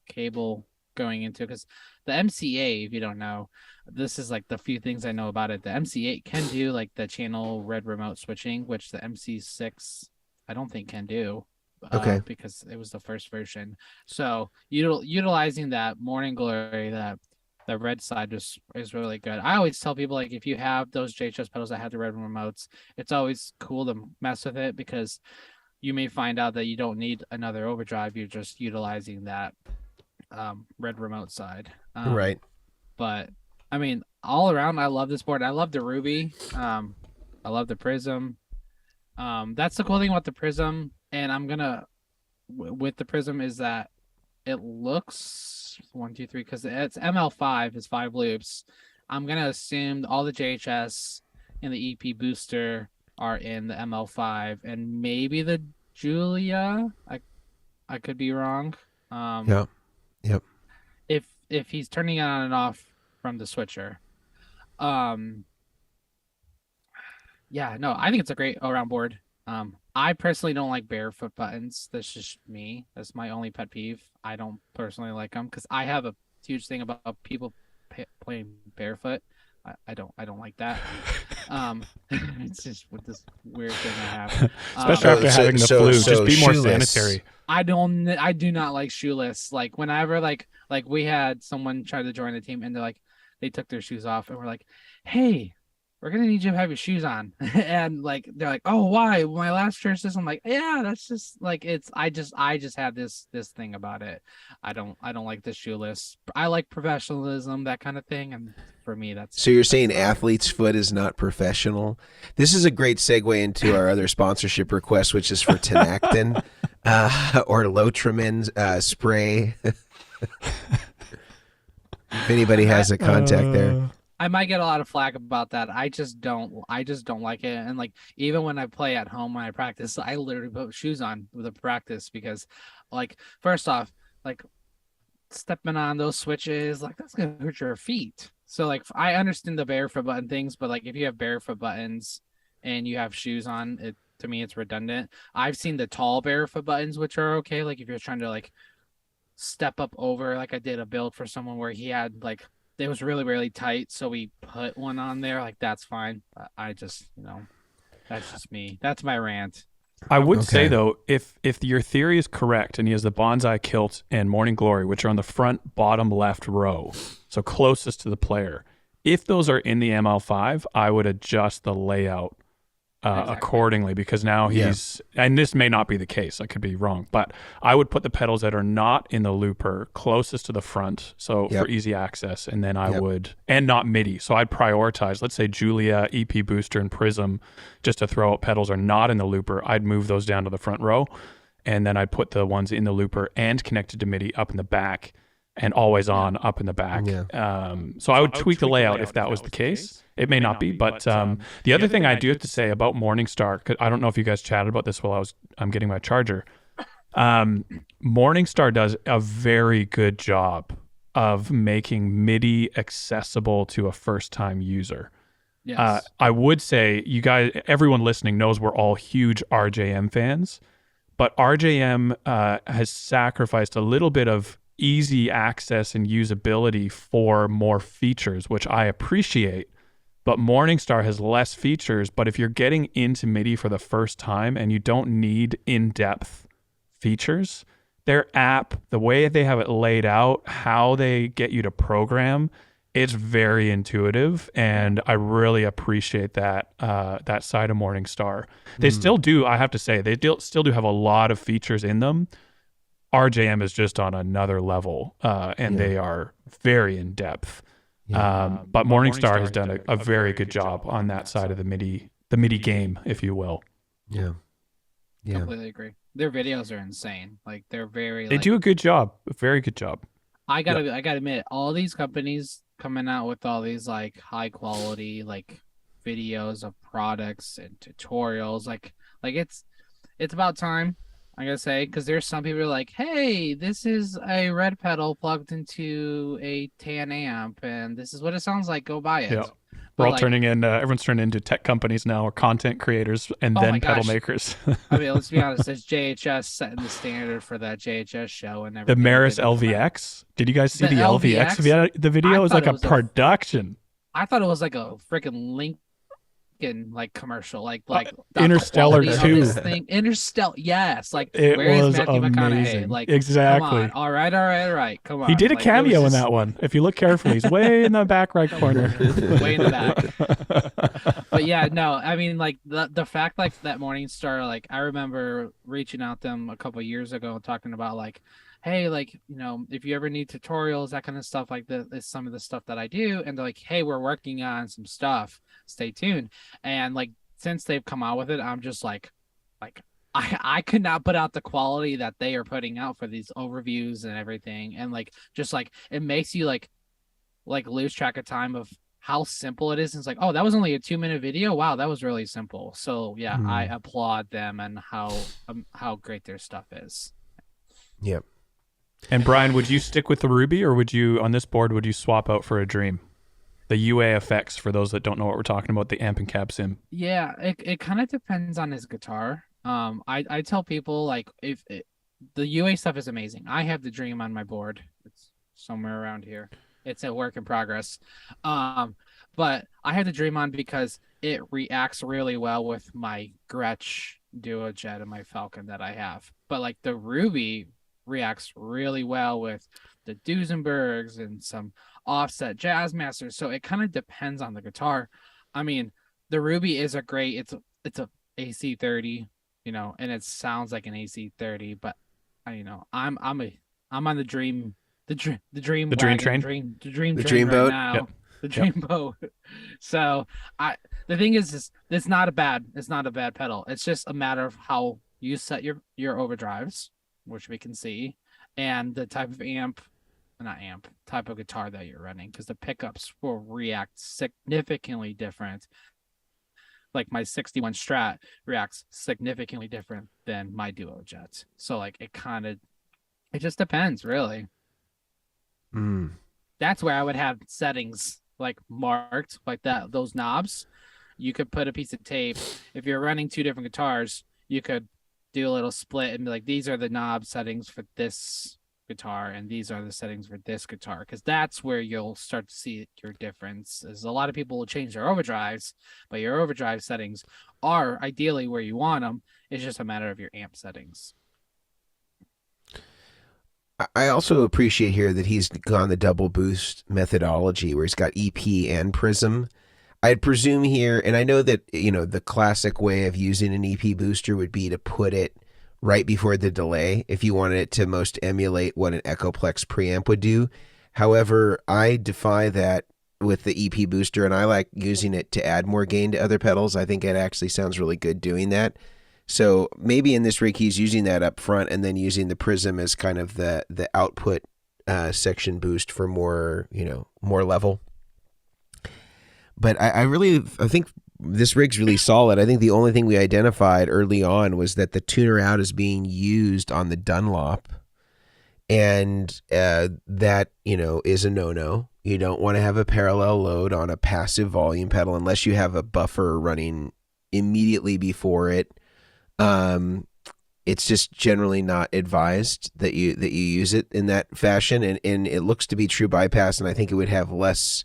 cable going into. Because the MCA, if you don't know, this is like the few things I know about it. The MC8 can do like the channel red remote switching, which the MC6 I don't think can do. Okay. Because it was the first version. So utilizing that Morning Glory, that the red side is really good. I always tell people, like, if you have those JHS pedals that have the red remotes, it's always cool to mess with it because you may find out that you don't need another overdrive. You're just utilizing that red remote side. Right. But I mean, all around, I love this board. I love the Ruby. I love the Prism. That's the cool thing about the Prism. And I'm gonna with the Prism is that it looks 1, 2, 3 because it's ML5 is 5 loops. I'm gonna assume all the JHS and the EP booster are in the ML5 and maybe the Julia. I could be wrong. Yep. If he's turning it on and off from the switcher. Yeah, no, I think it's a great all-around board. I personally don't like barefoot buttons. That's just me. That's my only pet peeve. I don't personally like them because I have a huge thing about people playing barefoot. I don't like that. It's just with this weird thing I have. Especially after having the flu, just be more shoeless. sanitary. I do not like shoeless. Like whenever like we had someone try to join the team and they took their shoes off and we're like, hey, we're gonna need you to have your shoes on. And like they're like, oh, why? My last church this. I'm like, yeah, that's just like I just have this thing about it. I don't like the shoeless. I like professionalism, that kind of thing, and for me that's So you're saying athlete's foot is not professional? This is a great segue into our other sponsorship request, which is for Tenactin or Lotrimin spray. If anybody has a contact there. I might get a lot of flack about that. I just don't like it. And like, even when I play at home, when I practice, I literally put shoes on with the practice because like, first off, like stepping on those switches, like that's going to hurt your feet. So like, I understand the barefoot button things, but like if you have barefoot buttons and you have shoes on, it, to me, it's redundant. I've seen the tall barefoot buttons, which are okay. Like if you're trying to like step up over, like I did a build for someone where he had like, it was really, really tight, so we put one on there. Like, that's fine. I just, that's just me. That's my rant. I would say, though, if your theory is correct and he has the Bonsai Kilt and Morning Glory, which are on the front bottom left row, so closest to the player, if those are in the ML5, I would adjust the layout accordingly because now he's, and this may not be the case, I could be wrong, but I would put the pedals that are not in the looper closest to the front, so for easy access, and then I would, and not MIDI, so I'd prioritize, let's say Julia, EP Booster, and Prism, just to throw out pedals are not in the looper, I'd move those down to the front row, and then I'd put the ones in the looper and connected to MIDI up in the back, and always on up in the back. So I would tweak the layout if that was the case. It may not be, but the other thing I do have to say about Morningstar, 'cause I don't know if you guys chatted about this while I'm getting my charger. Morningstar does a very good job of making MIDI accessible to a first-time user. Yes. I would say you guys, everyone listening knows we're all huge RJM fans, but RJM has sacrificed a little bit of easy access and usability for more features, which I appreciate. But Morningstar has less features, but if you're getting into MIDI for the first time and you don't need in-depth features, their app, the way they have it laid out, how they get you to program, it's very intuitive, and I really appreciate that that side of Morningstar. They still do, I have to say, they still do have a lot of features in them. RJM is just on another level, and they are very in-depth. But Morningstar has done a very good job on that side of the MIDI game, if you will. Yeah. Completely agree. Their videos are insane. Like they're They do a good job, a very good job. I gotta admit, all these companies coming out with all these like high quality like videos of products and tutorials, like it's about time. I gotta say, because there's some people who are like, hey, this is a red pedal plugged into a tan amp, and this is what it sounds like. Go buy it. Yeah. We're all turning in, everyone's turning into tech companies now, or content creators, and then pedal makers. I mean, let's be honest, it's JHS setting the standard for that JHS show and everything. The Maris LVX? Did you guys see the LVX? The video was like a production. I thought it was like a freaking Lincoln like commercial, like Interstellar 2. Interstellar, yes. Like it where was is Matthew amazing. McConaughey? Like exactly. Come on. All right. Come on. He did a cameo in that one. If you look carefully, he's way in the back right corner. Way in the back. But yeah, no, I mean like the fact like that Morningstar, like I remember reaching out to them a couple of years ago talking about like, hey, like, you know, if you ever need tutorials, that kind of stuff, like this is some of the stuff that I do. And they're like, hey, we're working on some stuff. Stay tuned. And like, since they've come out with it, I'm just like I could not put out the quality that they are putting out for these overviews and everything. And like, just like, it makes you like lose track of time of how simple it is. And it's like, oh, that was only a 2-minute video. Wow. That was really simple. So yeah, I applaud them and how great their stuff is. Yep. And Brian, would you stick with the Ruby, or would you, on this board, would you swap out for a Dream? The UA effects, for those that don't know what we're talking about, the amp and cab sim. Yeah, it kind of depends on his guitar. I tell people like the UA stuff is amazing. I have the Dream on my board. It's somewhere around here. It's a work in progress. But I have the Dream on because it reacts really well with my Gretsch Duo Jet and my Falcon that I have. But like the Ruby reacts really well with the Duesenbergs and some offset Jazzmasters. So it kind of depends on the guitar. I mean, the Ruby is it's a AC30, you know, and it sounds like an AC30, but I'm on the Dream train boat right now. The Dream boat. So the thing is it's not a bad pedal. It's just a matter of how you set your overdrives, which we can see, and the type of type of guitar that you're running, because the pickups will react significantly different. Like my 61 Strat reacts significantly different than my Duo Jet. So like it just depends really. That's where I would have settings like marked like that, those knobs. You could put a piece of tape. If you're running two different guitars, you could do a little split and be like, these are the knob settings for this guitar and these are the settings for this guitar, because that's where you'll start to see your difference. Is a lot of people will change their overdrives, but your overdrive settings are ideally where you want them. It's just a matter of your amp settings. I also appreciate here that he's gone the double boost methodology where he's got EP and Prism. I'd presume here, and I know that, you know, the classic way of using an EP booster would be to put it right before the delay if you wanted it to most emulate what an Echoplex preamp would do. However, I defy that with the EP booster, and I like using it to add more gain to other pedals. I think it actually sounds really good doing that. So maybe in this rig, he's using that up front and then using the Prism as kind of the output section boost for more, more level. But I think this rig's really solid. I think the only thing we identified early on was that the tuner out is being used on the Dunlop, and that, is a no-no. You don't want to have a parallel load on a passive volume pedal unless you have a buffer running immediately before it. It's just generally not advised that you use it in that fashion, and it looks to be true bypass, and I think it would have less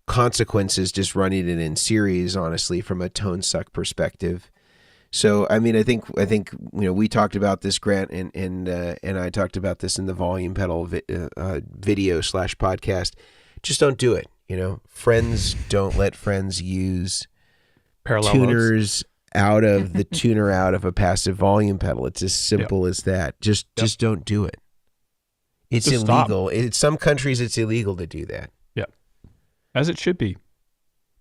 consequences just running it in series, honestly, from a tone suck perspective. So I mean, I think we talked about this, Grant, and I talked about this in the volume pedal video / podcast. Just don't do it. Friends don't let friends use parallel tuners modes out of the tuner out of a passive volume pedal. It's as simple as that. Just don't do it. It's just illegal. In some countries, it's illegal to do that. As it should be.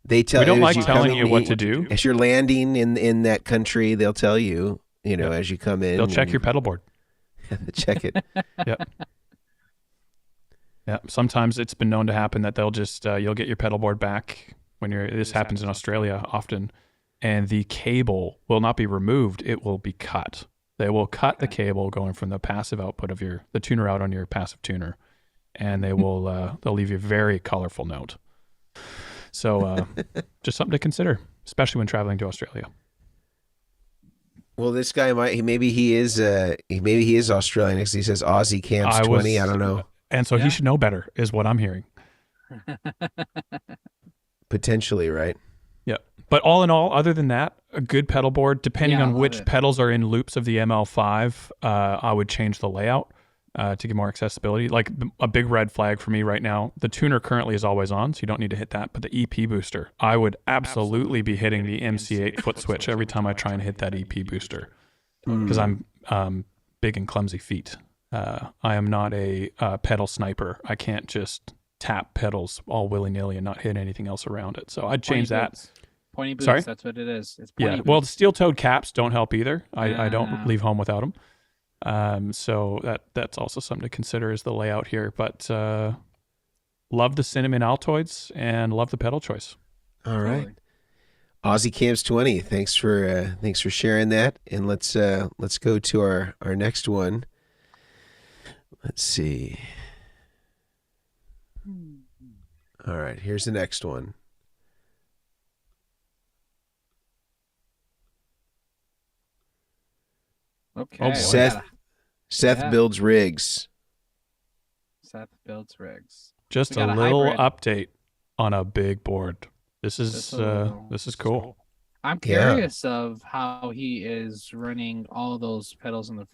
They tell we don't as like you telling come you in, what to do. as you're landing in that country. They'll tell you, as you come in. They'll check your pedal board. Check it. Yep. Yeah. Sometimes it's been known to happen that they'll just you'll get your pedal board back when this happens in Australia often, and the cable will not be removed; it will be cut. They will cut the cable going from the passive output of the tuner out on your passive tuner, and they will they'll leave you a very colorful note. So just something to consider, especially when traveling to Australia. Well, this guy maybe he is Australian because he says Aussie Camps 20. I don't know. And so he should know better, is what I'm hearing. Potentially, right? Yeah. But all in all, other than that, a good pedal board, depending on which pedals are in loops of the ML5, I would change the layout to get more accessibility. Like a big red flag for me right now, the tuner currently is always on, so you don't need to hit that. But the EP booster, I would absolutely be hitting the MC8 foot switch every time I try and hit that EP booster because I'm big and clumsy feet. I am not a pedal sniper. I can't just tap pedals all willy-nilly and not hit anything else around it. So I'd change that. Pointy boots, Sorry? that's what it is. It's pointy boots. Well, the steel-toed caps don't help either. I don't leave home without them. So that's also something to consider is the layout here. But love the cinnamon Altoids and love the pedal choice. All right. Aussie Camps 20. Thanks for sharing that. And let's go to our next one. Let's see. All right, here's the next one. Okay. Oh, Seth builds rigs. Seth builds rigs. Just a little update on a big board. This is cool. I'm curious of how he is running all those pedals in the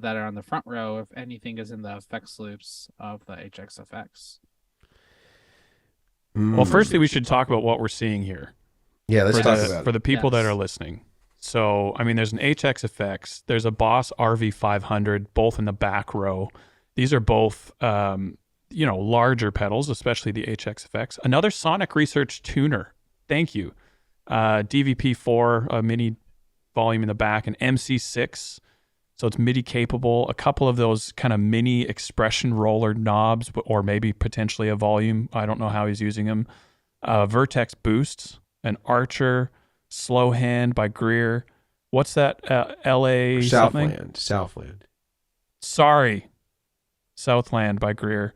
that are on the front row, if anything is in the effects loops of the HX effects. Well, firstly, we should talk about what we're seeing here. Yeah, let's talk about it. For the people that are listening. So, I mean, there's an HX effects. There's a Boss RV500, both in the back row. These are both, larger pedals, especially the HX effects. Another Sonic Research tuner. Thank you. DVP4, a mini volume in the back, an MC6. So it's MIDI capable, a couple of those kind of mini expression roller knobs, or maybe potentially a volume. I don't know how he's using them. Vertex boosts, an Archer, Slow Hand by Greer. What's that? LA Southland. Sorry. Southland by Greer.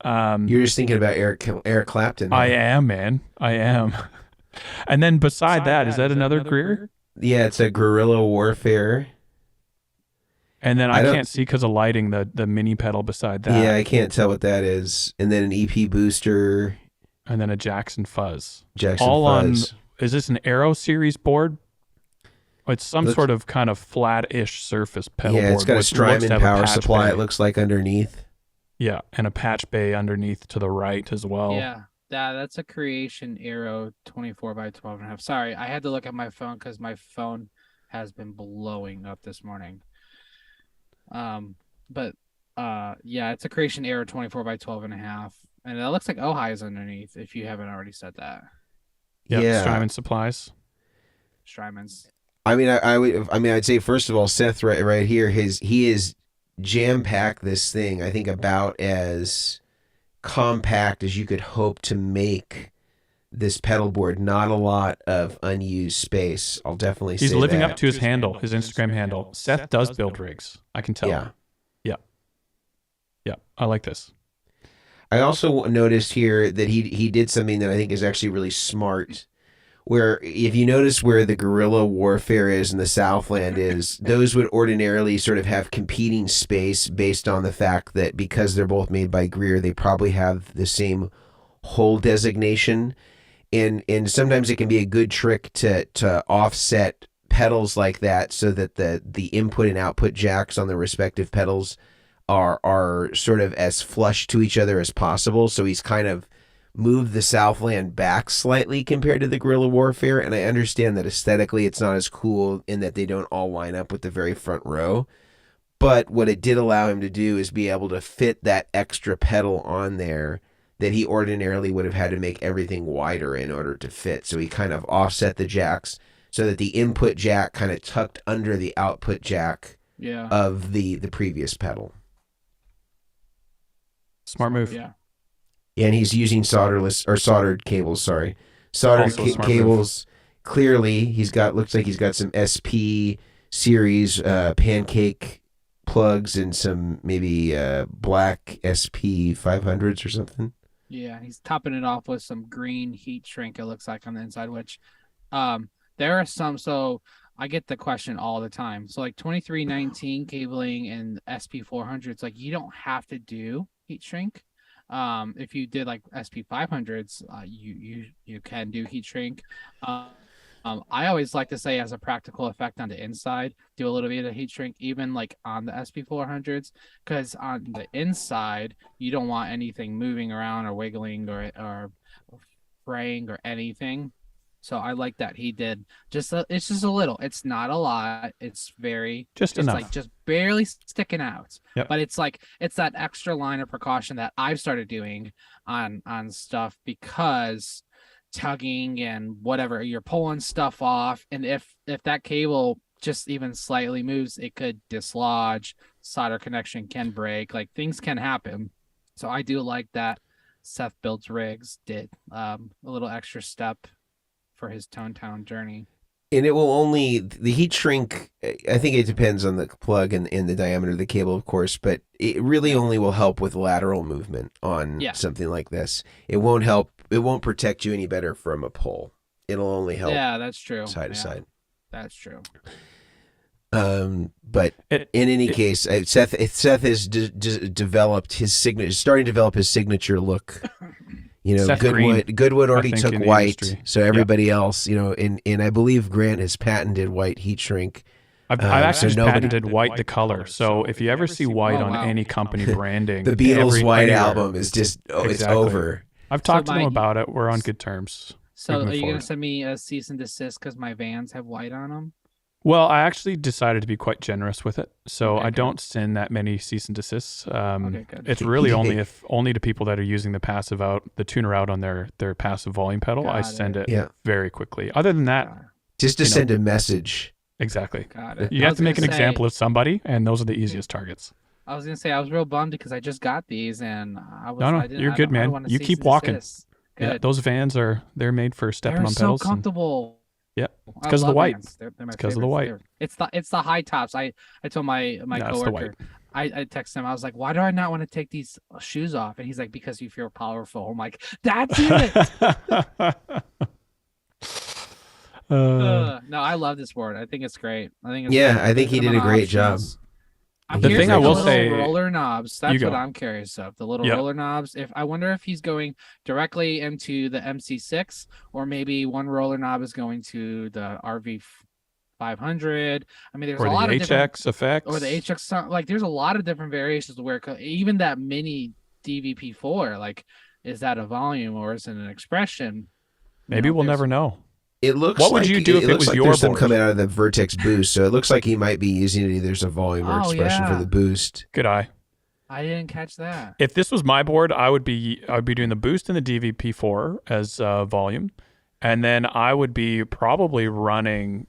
You're just thinking about Eric Clapton. I am, man. I am. And then beside that, is that another Greer? Yeah, it's a Guerrilla Warfare. And then I can't see because of lighting the mini pedal beside that. Yeah, I can't tell what that is. And then an EP booster. And then a Jackson Fuzz. Fuzz. Is this an Aero series board? It's some sort of kind of flat-ish surface pedal board. Yeah, it's got a Strymon power supply, it looks like, underneath. Yeah, and a patch bay underneath to the right as well. Yeah, that's a Creation Aero 24 by 12.5. Sorry, I had to look at my phone because my phone has been blowing up this morning. But it's a Creation Aero 24 by 12.5, and it looks like Ojai's underneath. If you haven't already said that. Yep, yeah, Strymon supplies. Strymon's. I mean, I'd say first of all, Seth right here, he is jam-packed this thing. I think about as compact as you could hope to make this pedal board. Not a lot of unused space. I'll definitely say he's living that. up to his handle, his Instagram handle. Seth does build rigs. I can tell. Yeah. I like this. I also noticed here that he did something that I think is actually really smart. Where if you notice where the Guerrilla Warfare is and the Southland is, those would ordinarily sort of have competing space based on the fact that because they're both made by Greer, they probably have the same hole designation. And sometimes it can be a good trick to offset pedals like that so that the input and output jacks on the respective pedals are sort of as flush to each other as possible. So he's kind of moved the Southland back slightly compared to the Guerrilla Warfare, and I understand that aesthetically it's not as cool in that they don't all line up with the very front row. But what it did allow him to do is be able to fit that extra pedal on there that he ordinarily would have had to make everything wider in order to fit. So he kind of offset the jacks so that the input jack kind of tucked under the output jack of the previous pedal. Smart move. Yeah. And he's using soldered cables, sorry. Soldered cables. Move. Clearly, looks like he's got some SP series pancake plugs and some maybe black SP 500s or something. Yeah, he's topping it off with some green heat shrink, it looks like, on the inside, which there are some, so I get the question all the time. So like 2319 cabling and SP 400s, like you don't have to do heat shrink. If you did like SP 500s, you can do heat shrink. I always like to say, as a practical effect on the inside, do a little bit of heat shrink, even like on the SP 400s, because on the inside you don't want anything moving around or wiggling or fraying or anything. So I like that he did it's just a little. It's not a lot. It's just enough. Like just barely sticking out. Yep. But it's like it's that extra line of precaution that I've started doing on stuff, because tugging and whatever, you're pulling stuff off, and if that cable just even slightly moves, it could dislodge, solder connection can break, like things can happen. So I do like that Seth Builds Rigs did a little extra step for his Tone Town journey. And it will only, the heat shrink, I think it depends on the plug and the diameter of the cable, of course, but it really only will help with lateral movement on something like this. It won't protect you any better from a pull. It'll only help. Yeah, that's true. Side to side. That's true. But in any case, Seth has developed his signature, starting to develop his signature look. You know, Goodwood already took white, so everybody else, you know, and I believe Grant has patented white heat shrink. I've actually patented white the color. So if you ever see white on any company branding, the Beatles' White Album is just it's over. I've talked to them about it. We're on good terms. So are you going to send me a cease and desist because my Vans have white on them? Well, I actually decided to be quite generous with it, so I don't send that many cease and desists. It's really only to people that are using the tuner out on their passive volume pedal. I send it very quickly. Other than that, just to send a message. Exactly. Got it. You have to make an example of somebody, and those are the easiest targets. I was gonna say I was real bummed because I just got these, and you're good, man. You keep walking. Yeah, those Vans they're made for stepping on pedals. They're so comfortable. Yeah, it's because of the white. They're my because of the white. It's the high tops. I told my coworker. I texted him. I was like, "Why do I not want to take these shoes off?" And he's like, "Because you feel powerful." I'm like, "That's it." No, I love this board. I think it's great. I think he did a great job. The thing I will say, roller knobs. That's what I'm curious of. The little roller knobs. I wonder if he's going directly into the MC6, or maybe one roller knob is going to the RV 500. I mean, there's a lot of HX effects, or the HX. Like, there's a lot of different variations where even that mini DVP4, like, is that a volume or is it an expression? Maybe we'll never know. It looks. What would you do if it was your board? There's some coming out of the Vertex boost, so it looks like he might be using it either as a volume or expression for the boost. Good eye. I didn't catch that. If this was my board, I would be doing the boost and the DVP4 as volume, and then I would be probably running.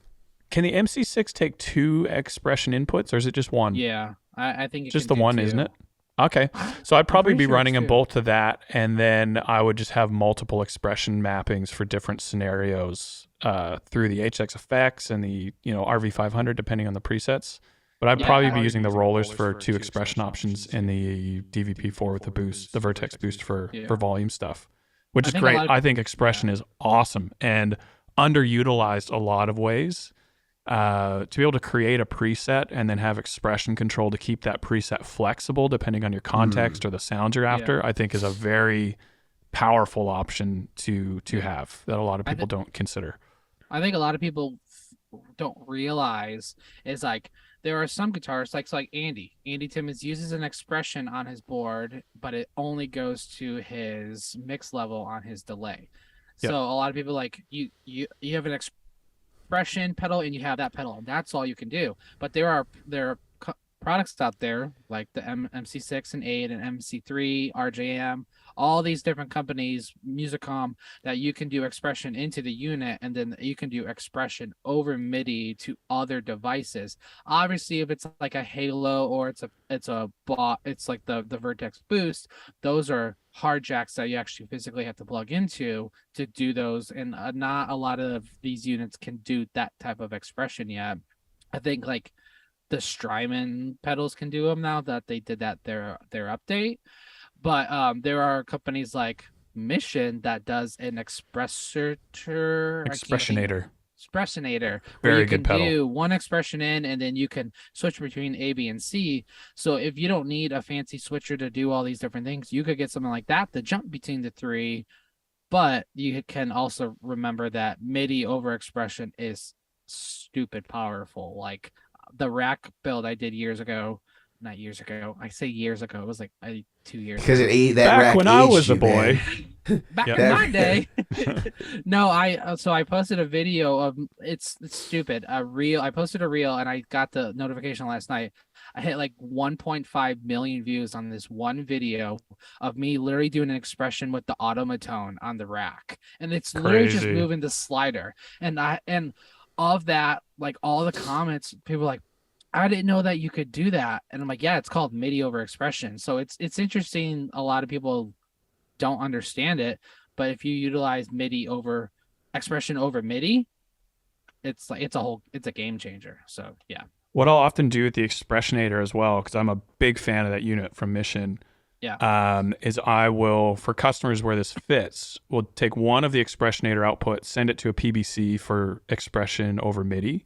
Can the MC6 take 2 expression inputs, or is it just one? Yeah, I think it's just the one, isn't it? Okay, so I'd probably be running them both to that, and then I would just have multiple expression mappings for different scenarios through the HX effects and the RV500, depending on the presets. But I'd probably be using the rollers for 2 expression options in the DVP4 with the boost, the Vertex boost for volume stuff, which is great. I think expression is awesome and underutilized a lot of ways. To be able to create a preset and then have expression control to keep that preset flexible depending on your context or the sounds you're after, I think is a very powerful option to have that a lot of people don't consider. I think a lot of people don't realize is like there are some guitarists like Andy Timmons uses an expression on his board, but it only goes to his mix level on his delay. So a lot of people like you have an expression pedal and you have that pedal, and that's all you can do. But there are products out there like the MC6 and 8 and MC3, RJM, all these different companies, Musicom, that you can do expression into the unit, and then you can do expression over MIDI to other devices. Obviously, if it's like a Halo or it's like the Vertex Boost, those are hard jacks that you actually physically have to plug into to do those, and not a lot of these units can do that type of expression yet. I think like the Strymon pedals can do them now that they did that their update. But there are companies like Mission that does an Expressionator. Where Very you can good pedal. do one expression in, and then you can switch between A, B, and C. So if you don't need a fancy switcher to do all these different things, you could get something like that to jump between the three. But you can also remember that MIDI over expression is stupid powerful. Like the rack build I did years ago. Not years ago. I say years ago. It was like 2 years Because ago. it ate that Back rack when I aged was a you, boy. man. Back Yep. in my day. No, I posted a video of it's stupid. I posted a reel and I got the notification last night. I hit like 1.5 million views on this one video of me literally doing an expression with the automatone on the rack. And it's literally just Crazy. moving the slider. And of that, like all the comments, people were like, I didn't know that you could do that. And I'm like, yeah, it's called MIDI over expression. So it's interesting. A lot of people don't understand it, but if you utilize MIDI over expression over MIDI, it's a game changer. So yeah. What I'll often do with the Expressionator as well, because I'm a big fan of that unit from Mission, is I will, for customers where this fits, will take one of the Expressionator outputs, send it to a PBC for expression over MIDI,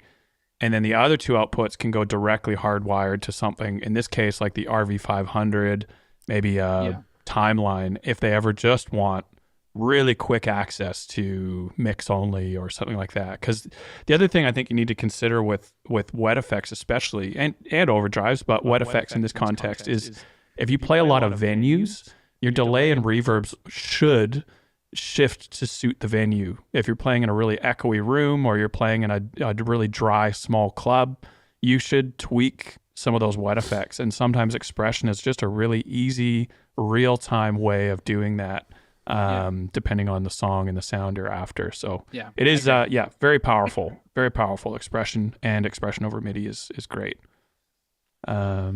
and then the other two outputs can go directly hardwired to something, in this case, like the RV500, maybe a Timeline, if they ever just want really quick access to mix only or something like that. Because the other thing I think you need to consider with wet effects especially, and overdrives, but wet effects in this context is if you play a lot of venues, your delay and reverbs should shift to suit the venue. If you're playing in a really echoey room or you're playing in a really dry small club, you should tweak some of those wet effects. And sometimes expression is just a really easy real-time way of doing that, depending on the song and the sound you're after. So it is very powerful expression, and expression over MIDI is great. I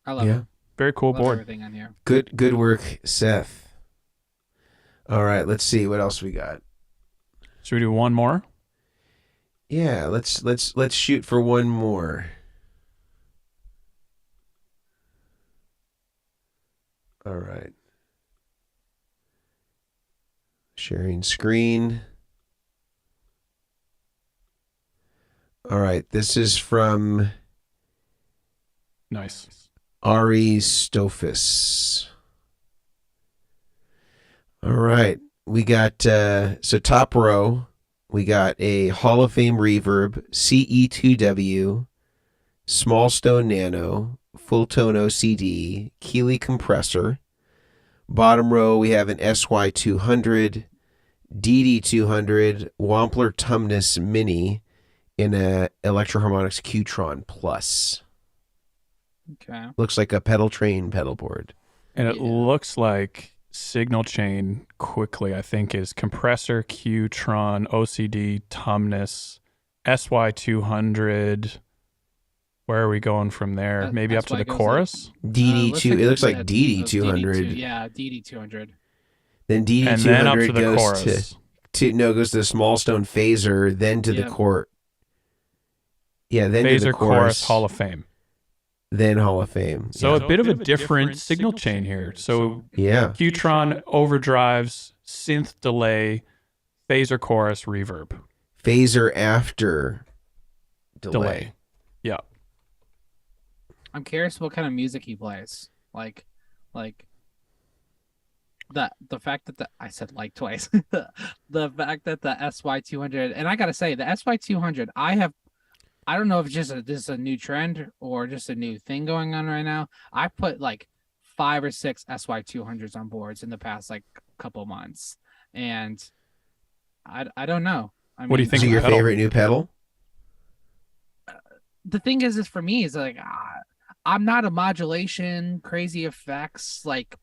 love it. Very cool board. Everything on here. Good work, Seth. All right, let's see what else we got. Should we do one more? Yeah, let's shoot for one more. All right. Sharing screen. All right, this is from Nice. Ari Stofus. All right, we got, so top row, we got a Hall of Fame Reverb, CE2W, Small Stone Nano, Full Tone OCD, Keeley Compressor. Bottom row, we have an SY200, DD200, Wampler Tumnus Mini, in a Electro-Harmonix Qtron Plus. Okay. Looks like a pedal train pedalboard. And it looks like signal chain quickly, I think, is compressor, Qtron, OCD, Tumnus, SY200. Where are we going from there? Maybe up to the chorus? DD2, it looks like DD200. Yeah, DD200. Then DD200 and then up to the goes chorus. goes to the Small Stone Phaser, then to the court. Yeah, then Phaser to the chorus, Hall of Fame. Then Hall of Fame. So a bit of a different signal chain here. So Qtron overdrives, synth delay, phaser chorus, reverb. Phaser after delay. Yeah. I'm curious what kind of music he plays. Like the fact that I said like twice. The fact that the SY200, and I gotta say the SY200, I don't know if this is a new trend or just a new thing going on right now. I put like 5 or 6 SY200s on boards in the past like couple months, and I don't know. What do you think? Is it your favorite new pedal? the thing is for me is like I'm not a modulation, crazy effects, like,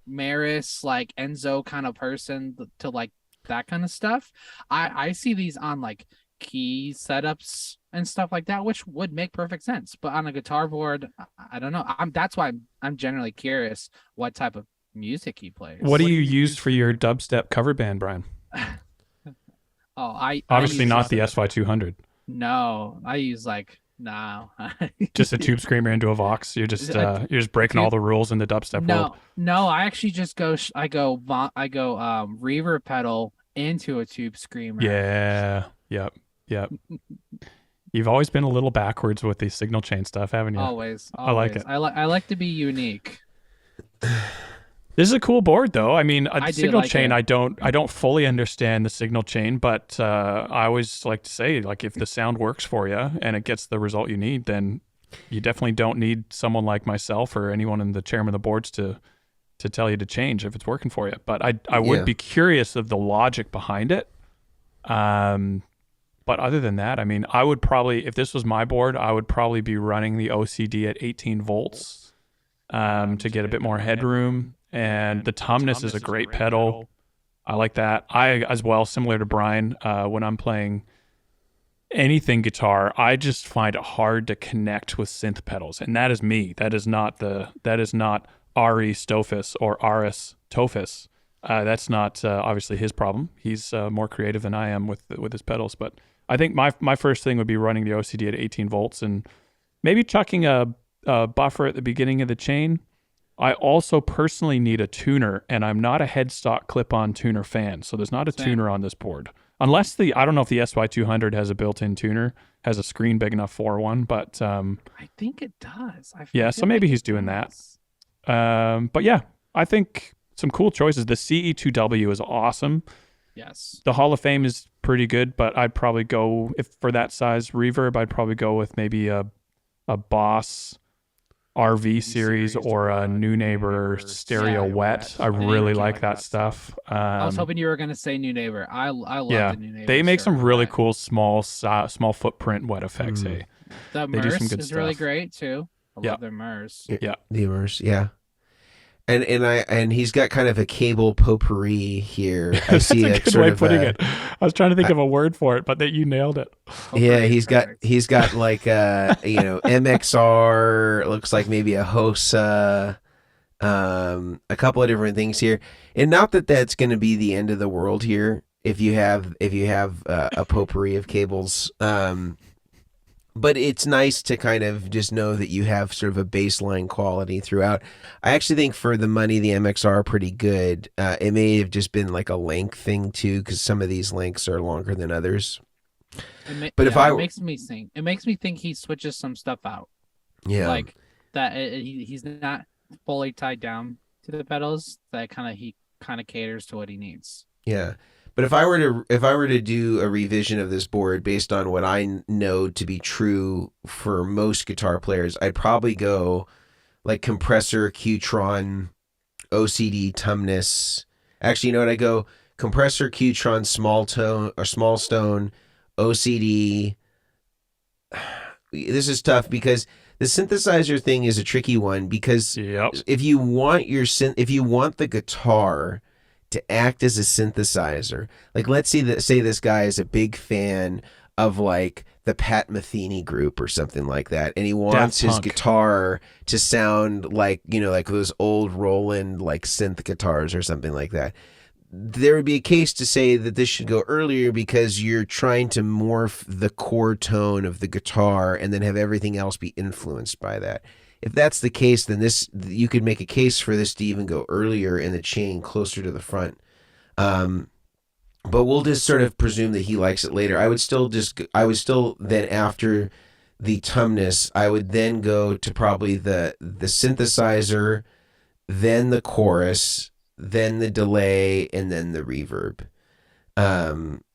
Maris, like Enzo kind of person to like that kind of stuff. I see these on like key setups and stuff like that, which would make perfect sense. But on a guitar board, I don't know. That's why I'm generally curious what type of music he plays. What do you use for your dubstep cover band, Brian? Obviously not the SY200. No, I use like no. Just a tube screamer into a Vox. You're just breaking all the rules in the dubstep world. No, I actually just go reverb pedal into a tube screamer. Yeah. Yep. You've always been a little backwards with the signal chain stuff, haven't you? Always. I like it. I like to be unique. This is a cool board, though. I mean, a signal like chain. it. I don't fully understand the signal chain, but I always like to say, like, if the sound works for you and it gets the result you need, then you definitely don't need someone like myself or anyone in the chairman of the boards to tell you to change if it's working for you. But I would be curious of the logic behind it. But other than that, I mean, I would probably, if this was my board, I would probably be running the OCD at 18 volts to get a bit more headroom. And the Tumnus is a great pedal. I like that. I, as well, similar to Brian, when I'm playing anything guitar, I just find it hard to connect with synth pedals. And that is me. That is not Ari Stofus or Aris Tofus. That's not obviously his problem. He's more creative than I am with his pedals. But I think my first thing would be running the OCD at 18 volts and maybe chucking a buffer at the beginning of the chain. I also personally need a tuner, and I'm not a headstock clip-on tuner fan, so there's not a tuner on this board. Unless I don't know if the SY200 has a built-in tuner, has a screen big enough for one, but I think it does. So maybe he's doing that. But yeah, I think some cool choices. The CE2W is awesome. Yes. The Hall of Fame is pretty good, but I'd probably go, if for that size reverb, I'd probably go with maybe a Boss RV series or a New Neighbor Stereo Wet. I really like that stuff. I was hoping you were going to say New Neighbor. I love the New Neighbor. They make some really cool small footprint wet effects. Hey, the Merce is really great too. I love their Merce. Yeah, the Merce. Yeah. And he's got kind of a cable potpourri here. I see That's a good way of putting it. I was trying to think of a word for it, but that you nailed it. Yeah, he's got like MXR. It looks like maybe a Hosa, a couple of different things here. And not that that's going to be the end of the world here if you have a potpourri of cables. But it's nice to kind of just know that you have sort of a baseline quality throughout. I actually think for the money, the MXR are pretty good. It may have just been like a length thing too, because some of these lengths are longer than others. It makes me think he switches some stuff out. Yeah, like that. He's not fully tied down to the pedals. He kind of caters to what he needs. Yeah. But if I were to do a revision of this board based on what I know to be true for most guitar players, I'd probably go like compressor, Qtron, OCD, Tumnus. Actually, you know what? I go compressor, Qtron, small stone, OCD. This is tough because the synthesizer thing is a tricky one because if you want the guitar to act as a synthesizer, like let's say this guy is a big fan of like the Pat Metheny group or something like that, and he wants his guitar to sound like, like those old Roland like synth guitars or something like that. There would be a case to say that this should go earlier because you're trying to morph the core tone of the guitar and then have everything else be influenced by that. If that's the case, then you could make a case for this to even go earlier in the chain, closer to the front. But we'll just sort of presume that he likes it later. I would still then, after the Tumnus, I would then go to probably the synthesizer, then the chorus, then the delay, and then the reverb.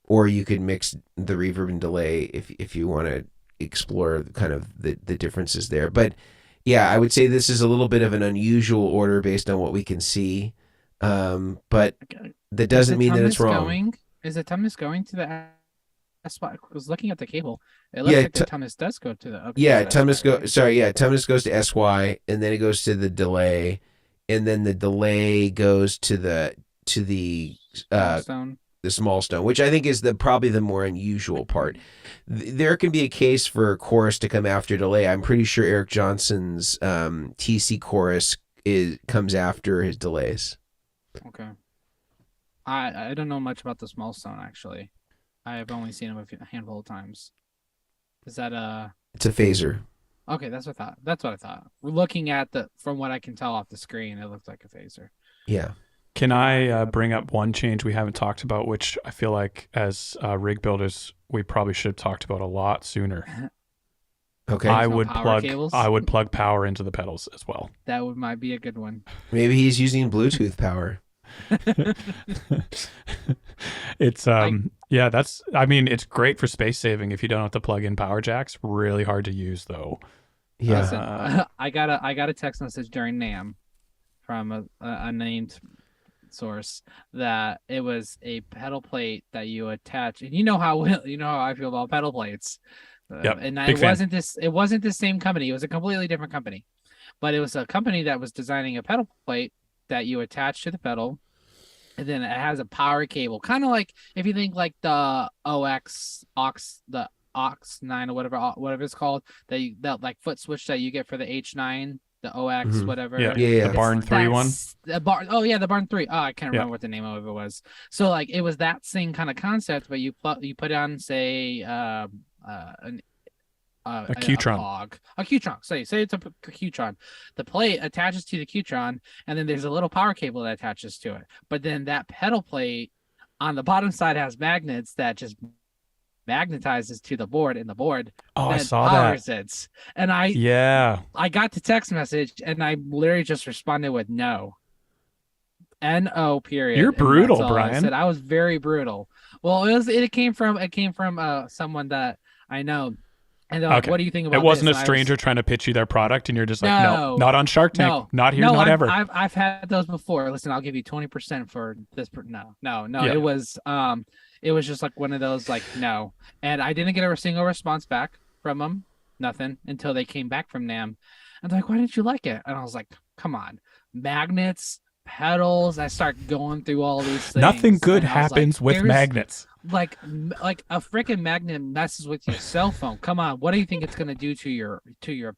Or you could mix the reverb and delay if you want to explore kind of the differences there. But yeah, I would say this is a little bit of an unusual order based on what we can see. But that doesn't mean that it's wrong. Is the Tumnus going to the That's why I was looking at the cable. It looks like the tumnus does go to the. Okay, Yeah, tumnus goes to SY, and then it goes to the delay, and then the delay goes to the stone. The small stone, which I think is probably the more unusual part. There can be a case for chorus to come after delay. I'm pretty sure Eric Johnson's TC chorus comes after his delays. Okay. I don't know much about the small stone actually. I have only seen him a handful of times. Is that It's a phaser. Okay, that's what I thought. That's what I thought. We're looking at from what I can tell off the screen, it looks like a phaser. Yeah. Can I bring up one change we haven't talked about, which I feel like as rig builders we probably should have talked about a lot sooner. Okay. I would plug power into the pedals as well. That might be a good one. Maybe he's using Bluetooth power. It's it's great for space saving if you don't have to plug in power jacks. Really hard to use though. Yeah. Listen, I got a text message during NAMM from a named source that it was a pedal plate that you attach, and you know how I feel about pedal plates. Yep, and it wasn't the same company. It was a completely different company, but it was a company that was designing a pedal plate that you attach to the pedal, and then it has a power cable, kind of like if you think like the the Aux 9 or whatever it's called, that like foot switch that you get for the H9, the OX whatever. Yeah. The Barn 3 one. The Barn 3. Oh, I can't remember what the name of it was. So like it was that same kind of concept, but you put on say a Qtron. A Qtron. Say it's a Qtron. The plate attaches to the Qtron, and then there's a little power cable that attaches to it. But then that pedal plate on the bottom side has magnets that just magnetizes to the board, and the board I saw that. It. And I got the text message, and I literally just responded with no. No. Period. You're brutal, Brian. I was very brutal. Well, it came from someone that I know. And they're like, what do you think about this? It wasn't a stranger trying to pitch you their product, and you're just like, no, not on Shark Tank, not here, not ever. I've had those before. Listen, I'll give you 20% for this. No. Yeah. It was just like one of those, like, no. And I didn't get a single response back from them, nothing, until they came back from NAMM. And they're like, why didn't you like it? And I was like, come on, magnets, pedals. I start going through all these things. Nothing good happens with magnets. Like a freaking magnet messes with your cell phone. Come on, what do you think it's gonna do to your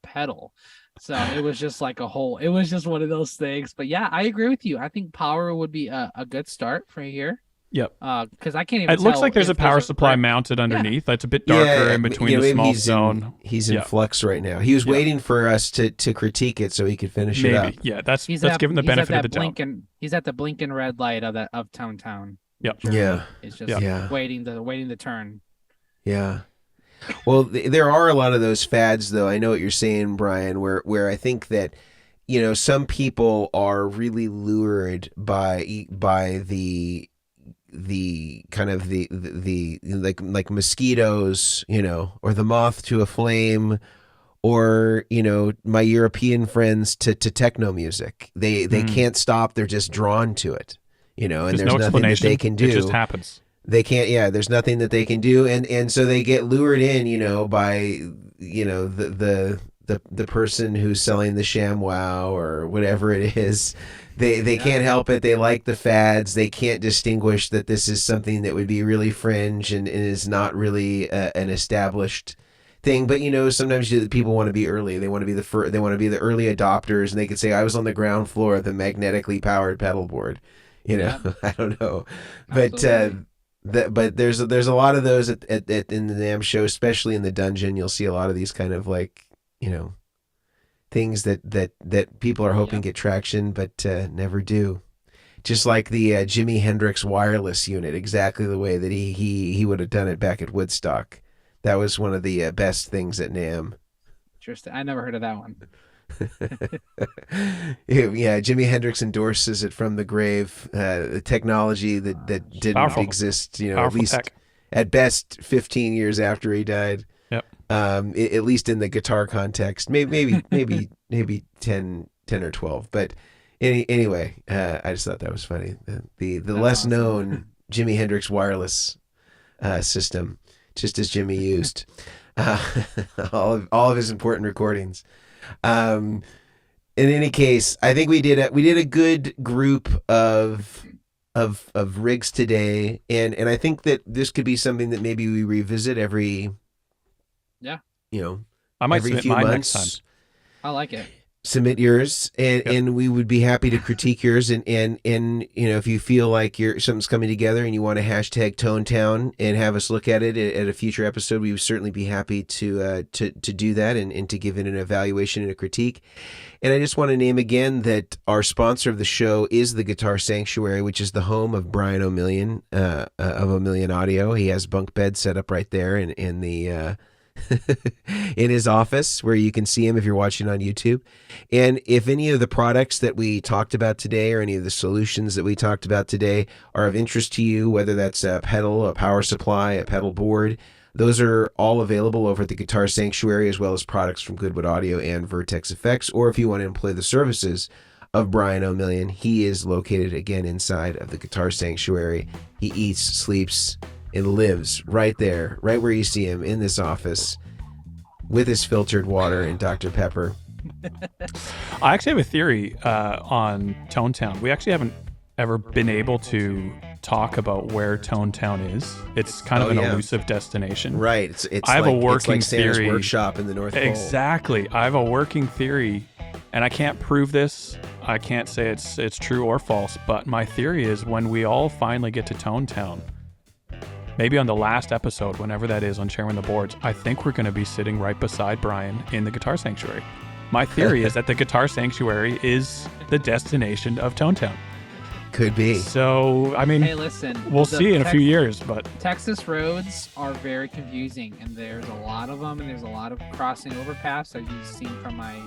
pedal? So it was just like it was just one of those things. But yeah, I agree with you. I think power would be a good start for here. Yep. Because I can't even. It looks like there's a power supply mounted underneath. That's a bit darker in between the small zone. He's in flux right now. He was waiting for us to critique it so he could finish it up. Yeah, let's give him the benefit of the doubt. He's at the blinking red light of Town. Yep. Yeah. It's just waiting the turn. Yeah. Well, there are a lot of those fads, though. I know what you're saying, Brian, where I think that, some people are really lured by the kind of the like mosquitoes, or the moth to a flame, or my European friends to techno music. They can't stop. They're just drawn to it. And there's nothing that they can do. It just happens. They can't. Yeah, there's nothing that they can do, and so they get lured in, by the person who's selling the ShamWow or whatever it is. They can't help it. They like the fads. They can't distinguish that this is something that would be really fringe and is not really an established thing. But sometimes people want to be early. They want to be they want to be the early adopters, and they could say, "I was on the ground floor of the magnetically powered pedalboard." I don't know, but there's a lot of those in the NAMM show, especially in the dungeon. You'll see a lot of these kind of like things that people are hoping get traction, but never do. Just like the Jimi Hendrix wireless unit, exactly the way that he would have done it back at Woodstock. That was one of the best things at NAMM. Interesting. I never heard of that one. Yeah, Jimi Hendrix endorses it from the grave. The technology that didn't exist, at least at best 15 years after he died. Yep. At least in the guitar context, maybe 10 or 12. But anyway, I just thought that was funny. The less known Jimi Hendrix wireless system. just as Jimmy used all of his important recordings. In any case, I think we did a good group of rigs today, and I think that this could be something that maybe we revisit every I might every submit few mine months. next time. I like it. Submit yours, and we would be happy to critique yours. And if you feel like something's coming together and you want to hashtag Tonetown and have us look at it at a future episode, we would certainly be happy to do that and to give it an evaluation and a critique. And I just want to name again that our sponsor of the show is the Guitar Sanctuary, which is the home of Brian Omilion of Omilion Audio. He has bunk beds set up right there in the in his office, where you can see him if you're watching on YouTube. And if any of the products that we talked about today or any of the solutions that we talked about today are of interest to you, whether that's a pedal, a power supply, a pedal board, those are all available over at the Guitar Sanctuary, as well as products from Goodwood Audio and Vertex Effects. Or if you want to employ the services of Brian Omilion, he is located again inside of the Guitar Sanctuary. He eats, sleeps, and lives right there, right where you see him in this office with his filtered water and Dr. Pepper. I actually have a theory on Tonetown. We actually haven't ever been able to talk about where Tonetown is. It's kind of an elusive destination. Right. It's I have like, a working it's like Santa's theory. workshop in the North Pole. Exactly. I have a working theory, and I can't prove this. I can't say it's true or false, but my theory is when we all finally get to Tonetown, maybe on the last episode, whenever that is on Chairmen the Boards, I think we're going to be sitting right beside Brian in the Guitar Sanctuary. My theory is that the Guitar Sanctuary is the destination of Tonetown. Could be. So, I mean, Hey, listen. we'll see in a few years, but Texas roads are very confusing, and there's a lot of them, and there's a lot of crossing overpaths, as you've seen from my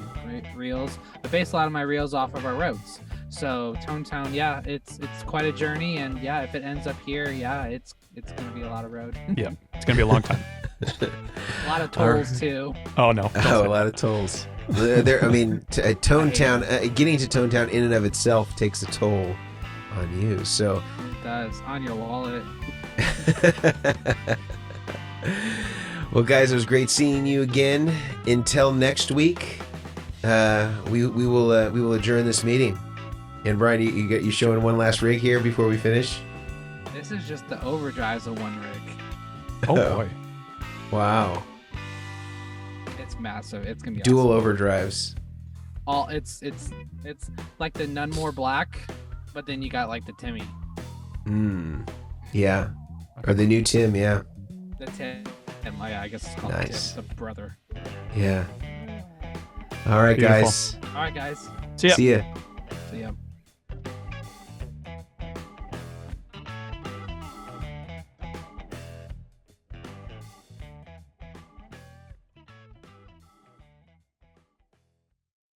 reels. I base a lot of my reels off of our roads. So Tonetown, yeah, it's quite a journey, and yeah, if it ends up here, yeah, it's gonna be a lot of road. yeah, it's going to be a long time. A lot of tolls too. Oh, no. A lot of tolls. Tonetown, getting to Tonetown in and of itself takes a toll on you. So It does, on your wallet. well, guys, it was great seeing you again. Until next week, we will adjourn this meeting. And Brian, you showing one last rig here before we finish? This is just the overdrives of one rig. Oh, boy. Wow. It's massive. It's gonna be Dual awesome. overdrives. It's like the None More Black, but then you got like the Timmy. Yeah. Or the new Tim, yeah. The Tim. I guess it's called Nice. Tim, the brother. Yeah. All right, Beautiful. guys. All right, guys. See ya. See ya. See ya.